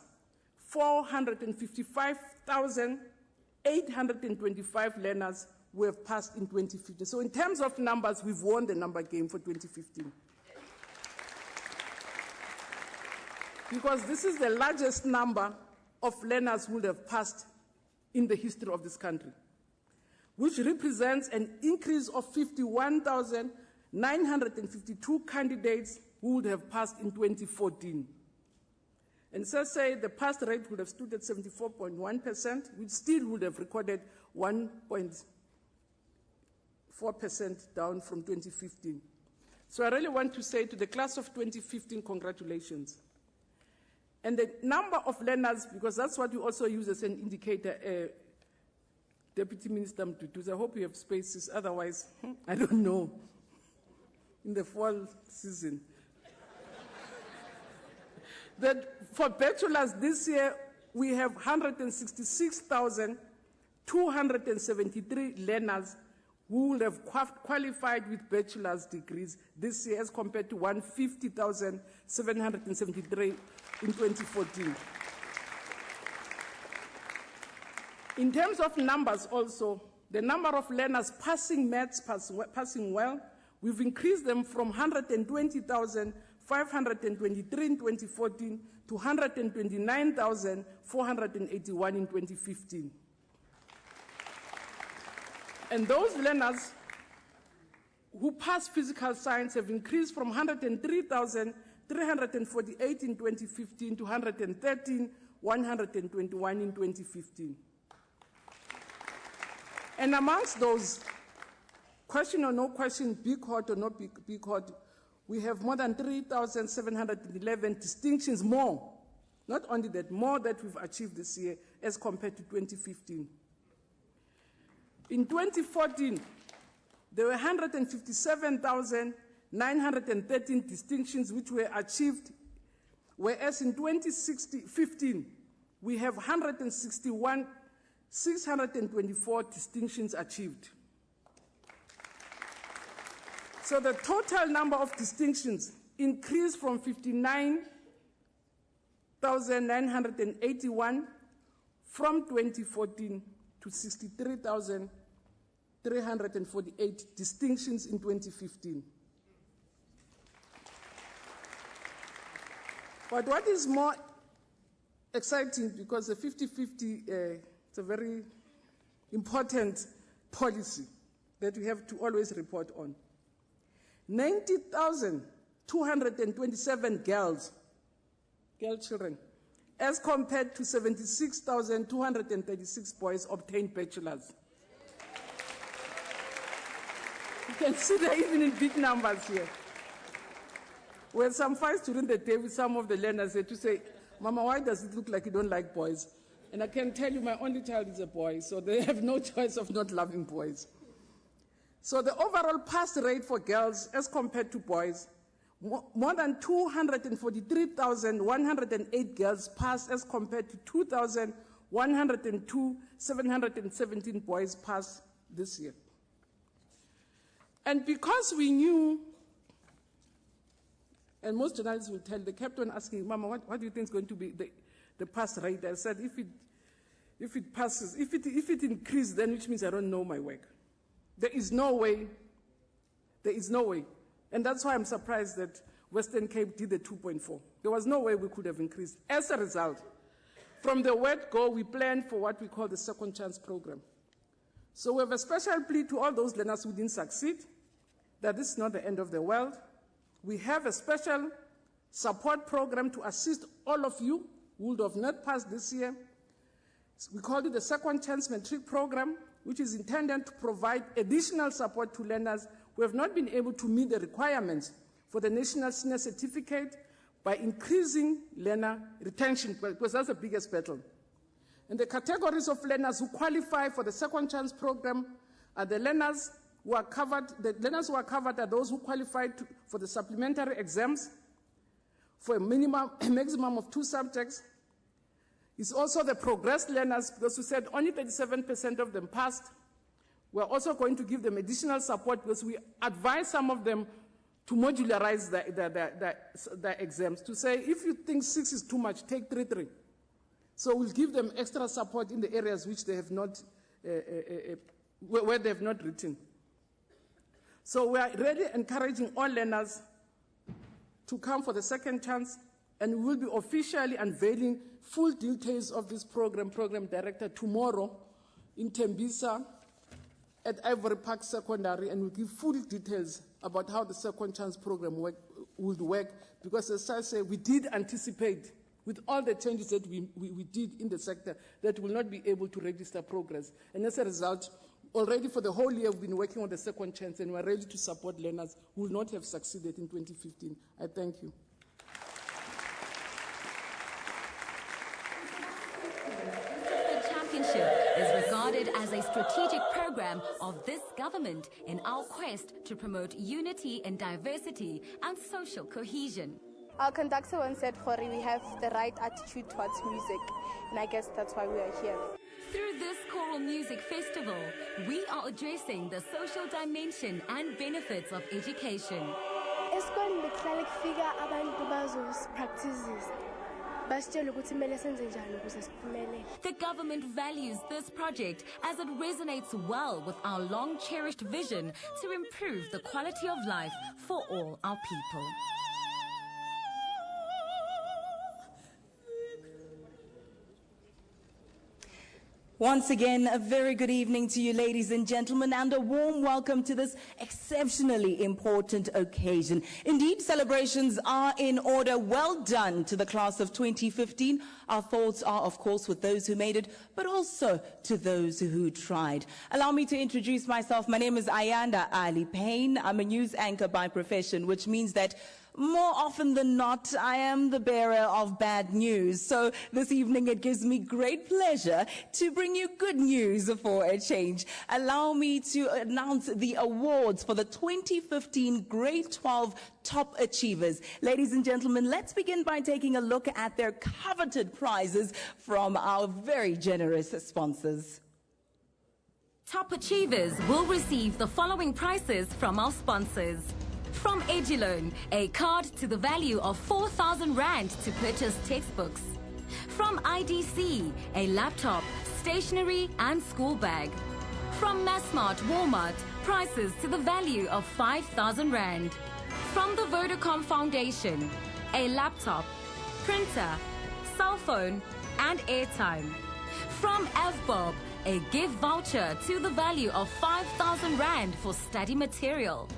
455,825 learners who have passed in 2015. So in terms of numbers, we've won the number game for 2015. Because this is the largest number of learners who would have passed in the history of this country, which represents an increase of 51,952 candidates who would have passed in 2014. And so say the pass rate would have stood at 74.1%, which still would have recorded 1.5 4% down from 2015. So I really want to say to the class of 2015, congratulations. And the number of learners, because that's what we also use as an indicator, Deputy Minister Mduduza, I hope you have spaces, otherwise, I don't know, in the fall season. That for bachelors this year, we have 166,273 learners who will have qualified with bachelor's degrees this year as compared to 150,773 in 2014. In terms of numbers also, the number of learners passing maths, passing well, we've increased them from 120,523 in 2014 to 129,481 in 2015. And those learners who pass physical science have increased from 103,348 in 2015 to 113,121 in 2015. And amongst those, question or no question, big hot or not big hot, we have more than 3,711 distinctions more. Not only that, more that we've achieved this year as compared to 2015. In 2014, there were 157,913 distinctions which were achieved, whereas in 2015, we have 161,624 distinctions achieved. So the total number of distinctions increased from 59,981 from 2014 to 63,348 distinctions in 2015. But what is more exciting, because the 50-50, it's a very important policy that we have to always report on. 90,227 girl children, as compared to 76,236 boys obtained bachelors. You can see that even in big numbers here. We had some fights during the day with some of the learners here to say, Mama, why does it look like you don't like boys? And I can tell you my only child is a boy, so they have no choice of not loving boys. So the overall pass rate for girls as compared to boys, more than 243,108 girls passed as compared to 2,102,717 boys passed this year. And because we knew, and most journalists will tell, they kept on asking, Mama, what do you think is going to be the pass rate? I said, if it passes, if it increases, then which means I don't know my work. There is no way. There is no way. And that's why I'm surprised that Western Cape did the 2.4. There was no way we could have increased. As a result, from the word go, we planned for what we call the second chance program. So we have a special plea to all those learners who didn't succeed, that this is not the end of the world. We have a special support program to assist all of you who would have not passed this year. We call it the Second Chance Matric program, which is intended to provide additional support to learners who have not been able to meet the requirements for the National Senior Certificate by increasing learner retention, because that's the biggest battle. And the categories of learners who qualify for the Second Chance program are the learners who are covered. The learners who are covered are those who qualified for the supplementary exams for a maximum of 2 subjects. It's also the progressed learners, because we said only 37% of them passed. We're also going to give them additional support, because we advise some of them to modularize the exams, to say, if you think 6 is too much, take 3. So we'll give them extra support in the areas which they have not, where they have not written. So we are really encouraging all learners to come for the second chance, and we will be officially unveiling full details of this program director, tomorrow in Tembisa at Ivory Park Secondary, and we'll give full details about how the second chance program would work, because as I say, we did anticipate, with all the changes that we did in the sector, that we will not be able to register progress. And as a result, Already for the whole year, we've been working on the second chance, and we're ready to support learners who will not have succeeded in 2015. I thank you. The championship is regarded as a strategic program of this government in our quest to promote unity and diversity and social cohesion. Our conductor once said, Khori, we have the right attitude towards music, and I guess that's why we are here. Through this choral music festival, we are addressing the social dimension and benefits of education. The government values this project as it resonates well with our long-cherished vision to improve the quality of life for all our people. Once again, a very good evening to you, ladies and gentlemen, and a warm welcome to this exceptionally important occasion. Indeed, celebrations are in order. Well done to the class of 2015. Our thoughts are, of course, with those who made it, but also to those who tried. Allow me to introduce myself. My name is Ayanda Ali Payne. I'm a news anchor by profession, which means that more often than not, I am the bearer of bad news. So this evening, it gives me great pleasure to bring you good news for a change. Allow me to announce the awards for the 2015 Grade 12 Top Achievers. Ladies and gentlemen, let's begin by taking a look at their coveted prizes from our very generous sponsors. Top achievers will receive the following prizes from our sponsors. From EduLoan, a card to the value of 4,000 Rand to purchase textbooks. From IDC, a laptop, stationery and school bag. From Massmart Walmart, prices to the value of 5,000 Rand. From the Vodacom Foundation, a laptop, printer, cell phone and airtime. From AVBOB, a gift voucher to the value of 5,000 Rand for study material.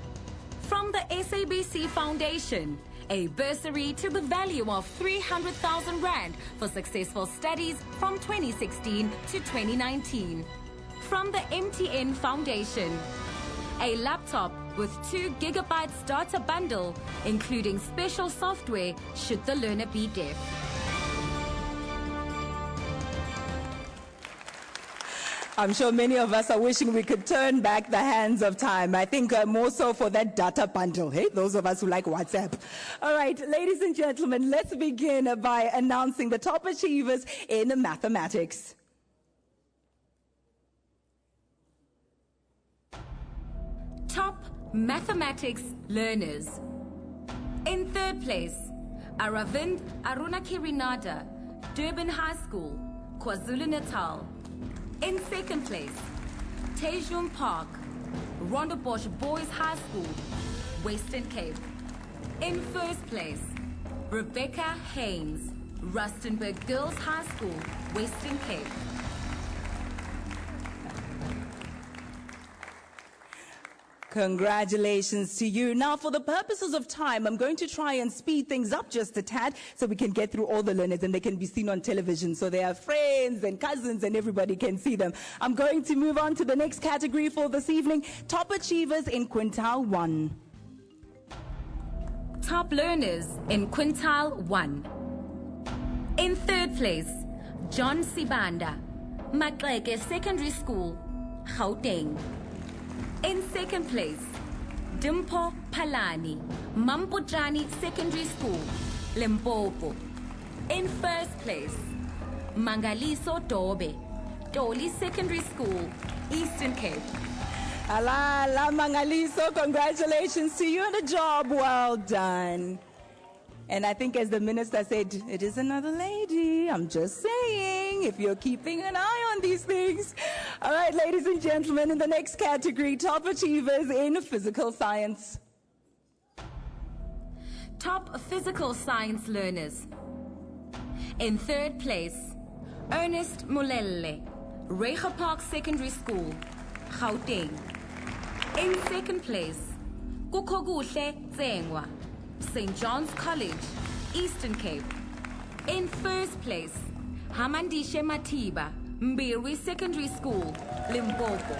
From the SABC Foundation, a bursary to the value of 300,000 Rand for successful studies from 2016 to 2019. From the MTN Foundation, a laptop with 2 GB data bundle, including special software should the learner be deaf. I'm sure many of us are wishing we could turn back the hands of time. I think more so for that data bundle, hey? Those of us who like WhatsApp. All right, ladies and gentlemen, let's begin by announcing the top achievers in mathematics. Top mathematics learners. In third place, Aravind Arunakirinada, Durban High School, KwaZulu-Natal. In second place, Tejum Park, Rondebosch Boys High School, Western Cape. In first place, Rebecca Haynes, Rustenburg Girls High School, Western Cape. Congratulations to you. Now, for the purposes of time, I'm going to try and speed things up just a tad so we can get through all the learners and they can be seen on television so their friends and cousins and everybody can see them. I'm going to move on to the next category for this evening, top achievers in Quintile 1. Top learners in Quintile 1. In third place, John Sibanda, Matric Secondary School, Gauteng. In second place, Dimpo Palani, Mampujani Secondary School, Limpopo. In first place, Mangaliso Dobe, Doli Secondary School, Eastern Cape. Ala Mangaliso, congratulations to you on the job well done. And I think as the minister said, it is another lady. I'm just saying, if you're keeping an eye on these things. All right, ladies and gentlemen, in the next category, top achievers in physical science. Top physical science learners. In third place, Ernest Mulelle, Recha Park Secondary School, Gauteng. In second place, Kukoguhle Tsengwa, St. John's College, Eastern Cape. In first place, Hamandishe Matiba, Mbirwi Secondary School, Limpopo.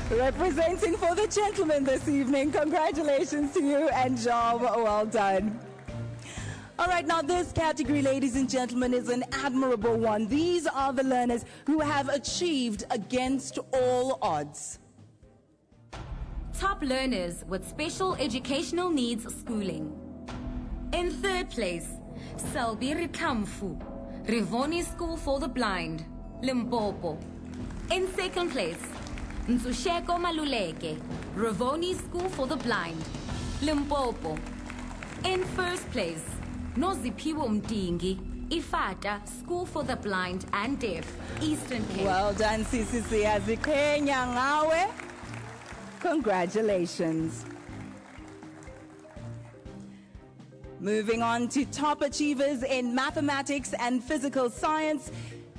Representing for the gentlemen this evening, congratulations to you and job well done. All right, now this category, ladies and gentlemen, is an admirable one. These are the learners who have achieved against all odds. Top learners with special educational needs schooling. In third place, Selby Rikamfu, Rivoni School for the Blind, Limpopo. In second place, Nzusheko Maluleke, Rivoni School for the Blind, Limpopo. In first place, Nozipiwo Mdingi, Ifata School for the Blind and Deaf, Eastern Cape. Well done, Sisi Siazikenya Ngawe. Congratulations. Moving on to top achievers in mathematics and physical science,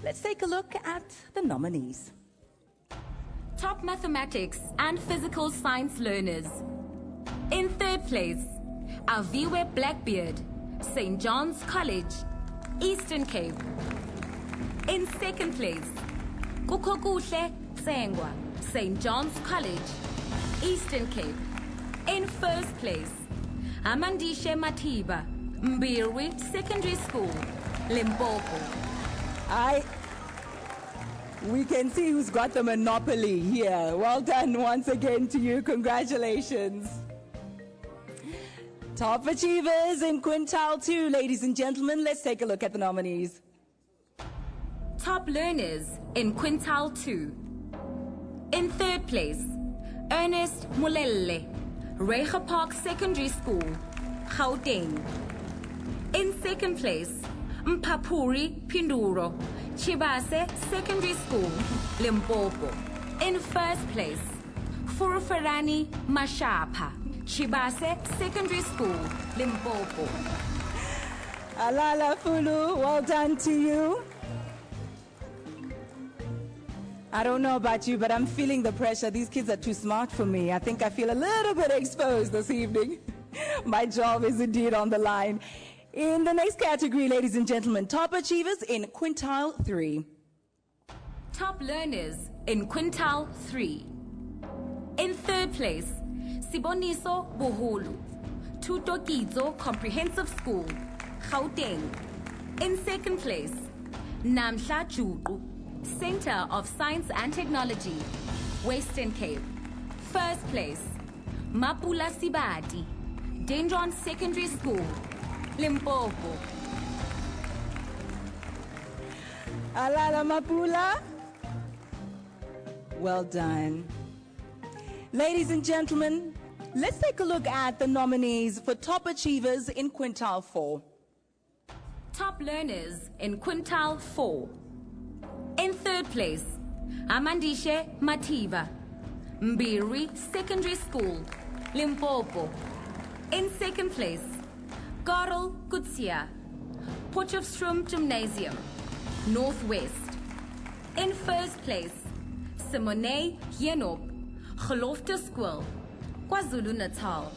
let's take a look at the nominees. Top mathematics and physical science learners. In third place, Aviwe Blackbeard, St. John's College, Eastern Cape. In second place, Kukokuhle Tsengwa, St. John's College, Eastern Cape. In first place, Amandishe Matiba, Mbirwi Secondary School, Limpopo. We can see who's got the monopoly here. Well done once again to you. Congratulations. Top achievers in quintile 2, ladies and gentlemen. Let's take a look at the nominees. Top learners in quintile 2. In third place, Ernest Mulelle, Reha Park Secondary School, Gauteng. In second place, Mpapuri Pinduro, Chibase Secondary School, Limpopo. In first place, Furuferani Mashapa, Chibase Secondary School, Limpopo. Alala Fulu, well done to you. I don't know about you, but I'm feeling the pressure. These kids are too smart for me. I think I feel a little bit exposed this evening. My job is indeed on the line. In the next category, ladies and gentlemen, top achievers in quintile 3. Top learners in quintile 3. In third place, Siboniso Boholu, Tutokizo Comprehensive School, Gauteng. In second place, Namhla Juku, Center of Science and Technology, Western Cape. First place, Mapula Sibati, Dendron Secondary School, Limpopo. Alala Mapula. Well done. Ladies and gentlemen, let's take a look at the nominees for top achievers in quintile 4. Top learners in quintile 4. In third place, Amandishe Mativa, Mbiri Secondary School, Limpopo. In second place, Karel Kutsia, Potchefstroom Gymnasium, Northwest. In first place, Simone Hienop, Gelofte School, KwaZulu-Natal.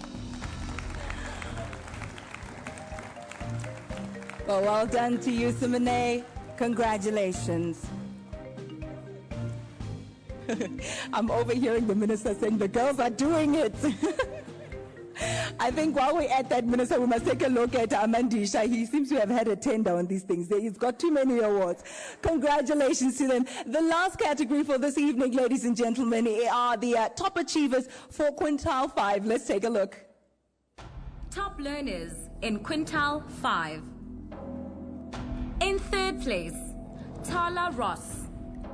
Well done to you, Simone. Congratulations. I'm overhearing the minister saying the girls are doing it. I think while we're at that, Minister, we must take a look at Amandisha. He seems to have had a tender on these things. He's got too many awards. Congratulations to them. The last category for this evening, ladies and gentlemen, are the top achievers for quintile 5. Let's take a look. Top learners in quintile 5. In third place, Tala Ross,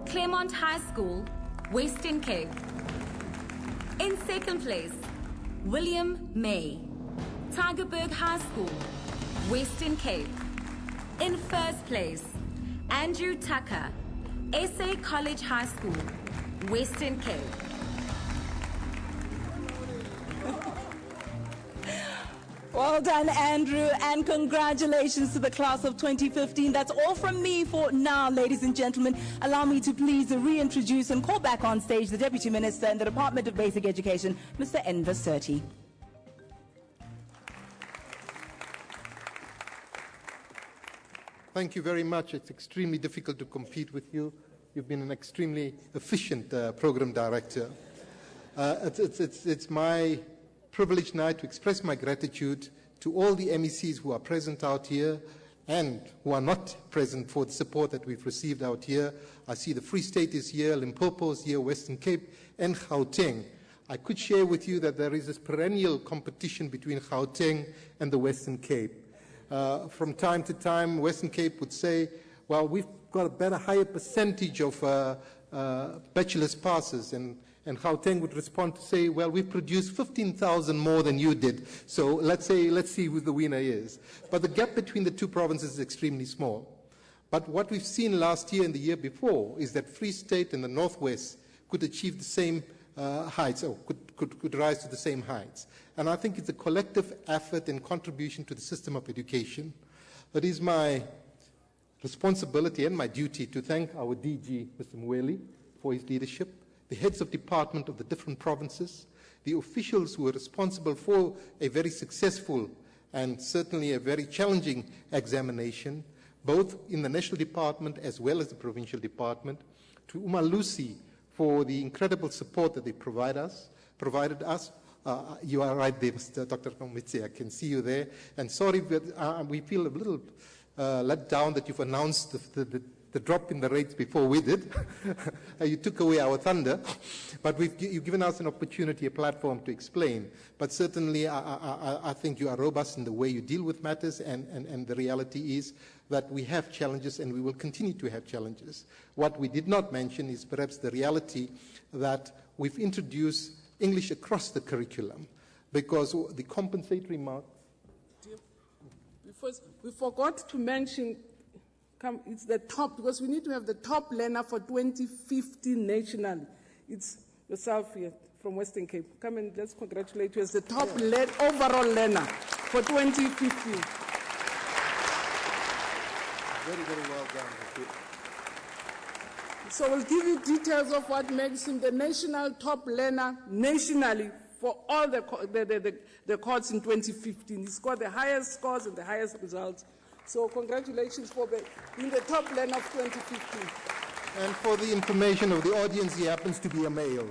Claremont High School, Western Cape. In second place, William May, Tigerberg High School, Western Cape. In first place, Andrew Tucker, SA College High School, Western Cape. Well done, Andrew, and congratulations to the class of 2015. That's all from me for now, ladies and gentlemen. Allow me to please reintroduce and call back on stage the Deputy Minister in the Department of Basic Education, Mr. Enver Surti. Thank you very much. It's extremely difficult to compete with you. You've been an extremely efficient program director. It's my privilege now to express my gratitude to all the MECs who are present out here and who are not present for the support that we've received out here. I see the Free State is here, Limpopo is here, Western Cape, and Gauteng. I could share with you that there is this perennial competition between Gauteng and the Western Cape. From time to time, Western Cape would say, well, we've got a better, higher percentage of bachelor's passes, and Gauteng would respond to say, well, we produced 15,000 more than you did, so let's see who the winner is. But the gap between the two provinces is extremely small. But what we've seen last year and the year before is that Free State and the Northwest could achieve the same heights, or could rise to the same heights. And I think it's a collective effort and contribution to the system of education. It is my responsibility and my duty to thank our DG, Mr. Mweli, for his leadership, the heads of department of the different provinces, the officials who are responsible for a very successful and certainly a very challenging examination, both in the national department as well as the provincial department, to Umalusi for the incredible support that they provided us. You are right there, Mr. Dr. Komitse, I can see you there. And sorry, but we feel a little let down that you've announced the drop in the rates before we did. You took away our thunder, but you've given us an opportunity, a platform to explain. But certainly, I think you are robust in the way you deal with matters, and the reality is that we have challenges and we will continue to have challenges. What we did not mention is perhaps the reality that we've introduced English across the curriculum, because the compensatory marks. We forgot to mention, it's the top, because we need to have the top learner for 2015 nationally. It's yourself here from Western Cape. Come and let's congratulate you as the top overall learner for 2015. Very, very well done. So we'll give you details of what makes him the national top learner nationally for all the courts in 2015. He scored the highest scores and the highest results. So congratulations for being the top learner of 2015. And for the information of the audience, he happens to be a male.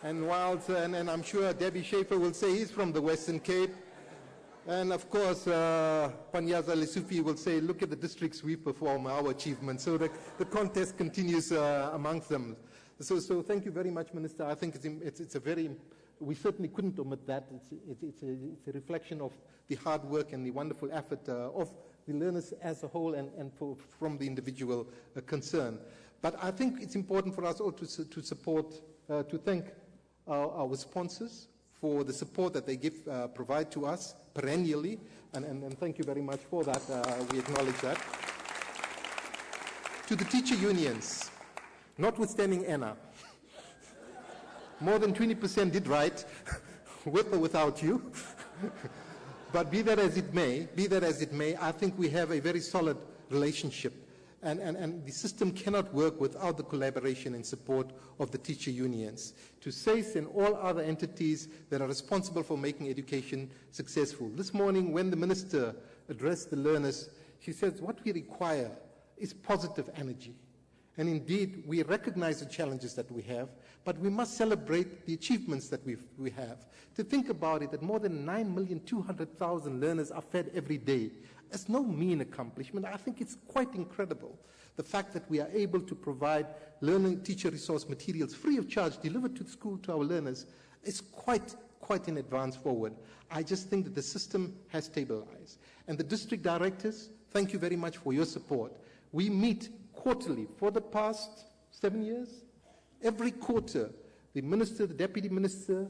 And I'm sure Debbie Schaefer will say he's from the Western Cape. And of course, Panyaza Lesufi will say, look at the districts we perform, our achievements. So the contest continues amongst them. So thank you very much, Minister. I think it's a very, we certainly couldn't omit that. It's a reflection of the hard work and the wonderful effort of the learners as a whole and from the individual concern. But I think it's important for us all to support, to thank our sponsors for the support that they provide to us perennially, and thank you very much for that. We acknowledge that. To the teacher unions, notwithstanding Anna, more than 20% did right, with or without you. But be that as it may, I think we have a very solid relationship. And the system cannot work without the collaboration and support of the teacher unions, to SACE and all other entities that are responsible for making education successful. This morning, when the minister addressed the learners, she says, what we require is positive energy. And indeed, we recognize the challenges that we have, but we must celebrate the achievements that we have. To think about it, that more than 9,200,000 learners are fed every day. It's no mean accomplishment. I think it's quite incredible. The fact that we are able to provide learning teacher resource materials free of charge delivered to the school to our learners is quite an advance forward. I just think that the system has stabilized. And the district directors, thank you very much for your support. We meet quarterly for the past 7 years. Every quarter, the minister, the deputy minister,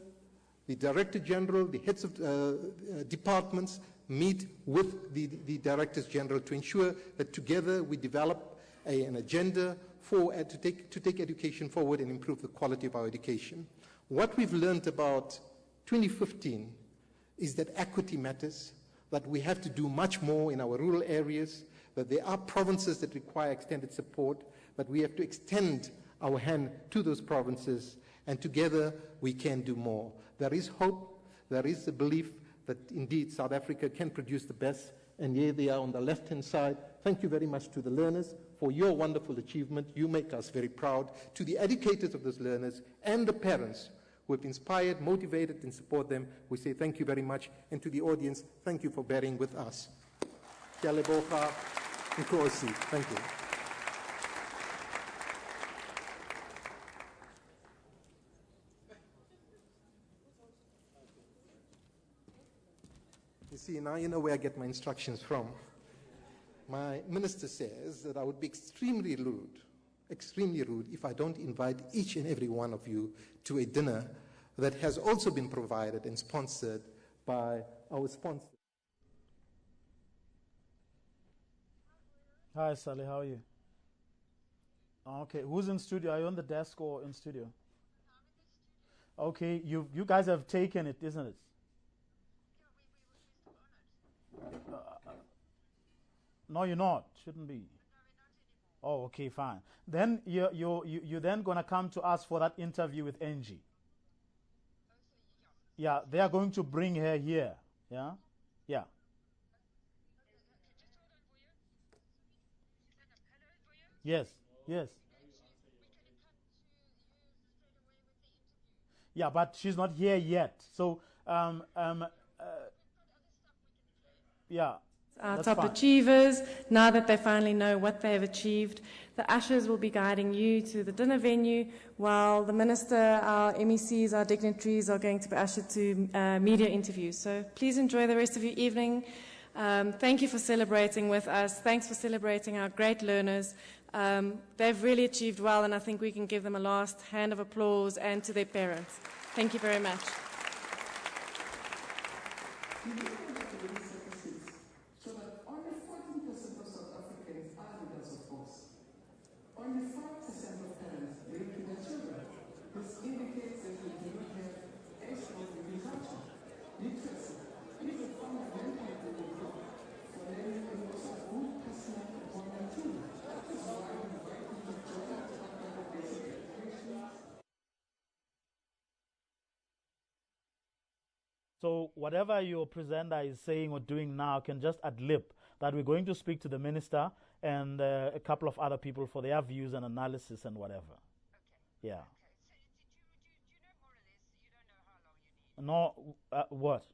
the director general, the heads of departments meet with the directors general to ensure that together we develop an agenda to take education forward and improve the quality of our education. What we've learned about 2015 is that equity matters, that we have to do much more in our rural areas, that there are provinces that require extended support, but we have to extend our hand to those provinces, and together we can do more. There is hope, there is a belief that indeed South Africa can produce the best and here they are on the left-hand side. Thank you very much to the learners for your wonderful achievement. You make us very proud. To the educators of those learners and the parents who have inspired, motivated, and support them, we say thank you very much. And to the audience, thank you for bearing with us. Kia leboha, nkosi. Thank you. You see, now you know where I get my instructions from. My minister says that I would be extremely rude if I don't invite each and every one of you to a dinner that has also been provided and sponsored by our sponsor. Hi, Sally, how are you? Okay, who's in studio? Are you on the desk or in studio? Okay, you guys have taken it, isn't it? No, you're not. Shouldn't be. Oh, okay, fine. Then you're then gonna come to us for that interview with Angie. Yeah, they are going to bring her here. Yeah, yeah. Yes, yes. Yeah, but she's not here yet. So, yeah. Our that's top fine. achievers, now that they finally know what they have achieved, the ushers will be guiding you to the dinner venue, while the minister, our MECs, our dignitaries are going to be ushered to media interviews. So please enjoy the rest of your evening. Thank you for celebrating with us. Thanks for celebrating our great learners. They've really achieved well, and I think we can give them a last hand of applause, and to their parents. Thank you very much. So that only 14% of South Africans are leaders of books. Only 5% of parents read to their children. This indicates that we do not have a strong reading culture. Literacy is a fundamental building block for learning and also good personal development too. That is why we invite you to join our program of basic education. So whatever your presenter is saying or doing now can just ad-lib that we're going to speak to the minister and a couple of other people for their views and analysis and whatever. Okay. Yeah. Okay. So do you know more or less? You don't know how long you need? No. What? Okay.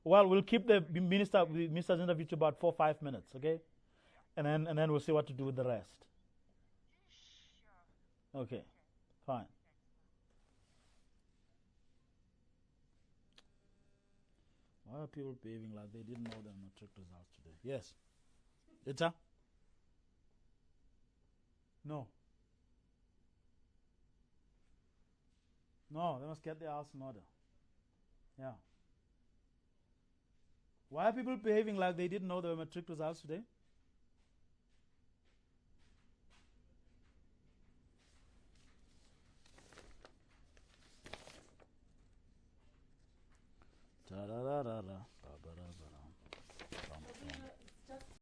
Well, we'll keep the minister's interview to about 4 or 5 minutes, okay? And then we'll see what to do with the rest. Sure. Okay. Fine. Why are people behaving like they didn't know their matric results today? Yes. Ita? No. No, they must get their house in order. Yeah. Why are people behaving like they didn't know their matric results today? Da da da da da.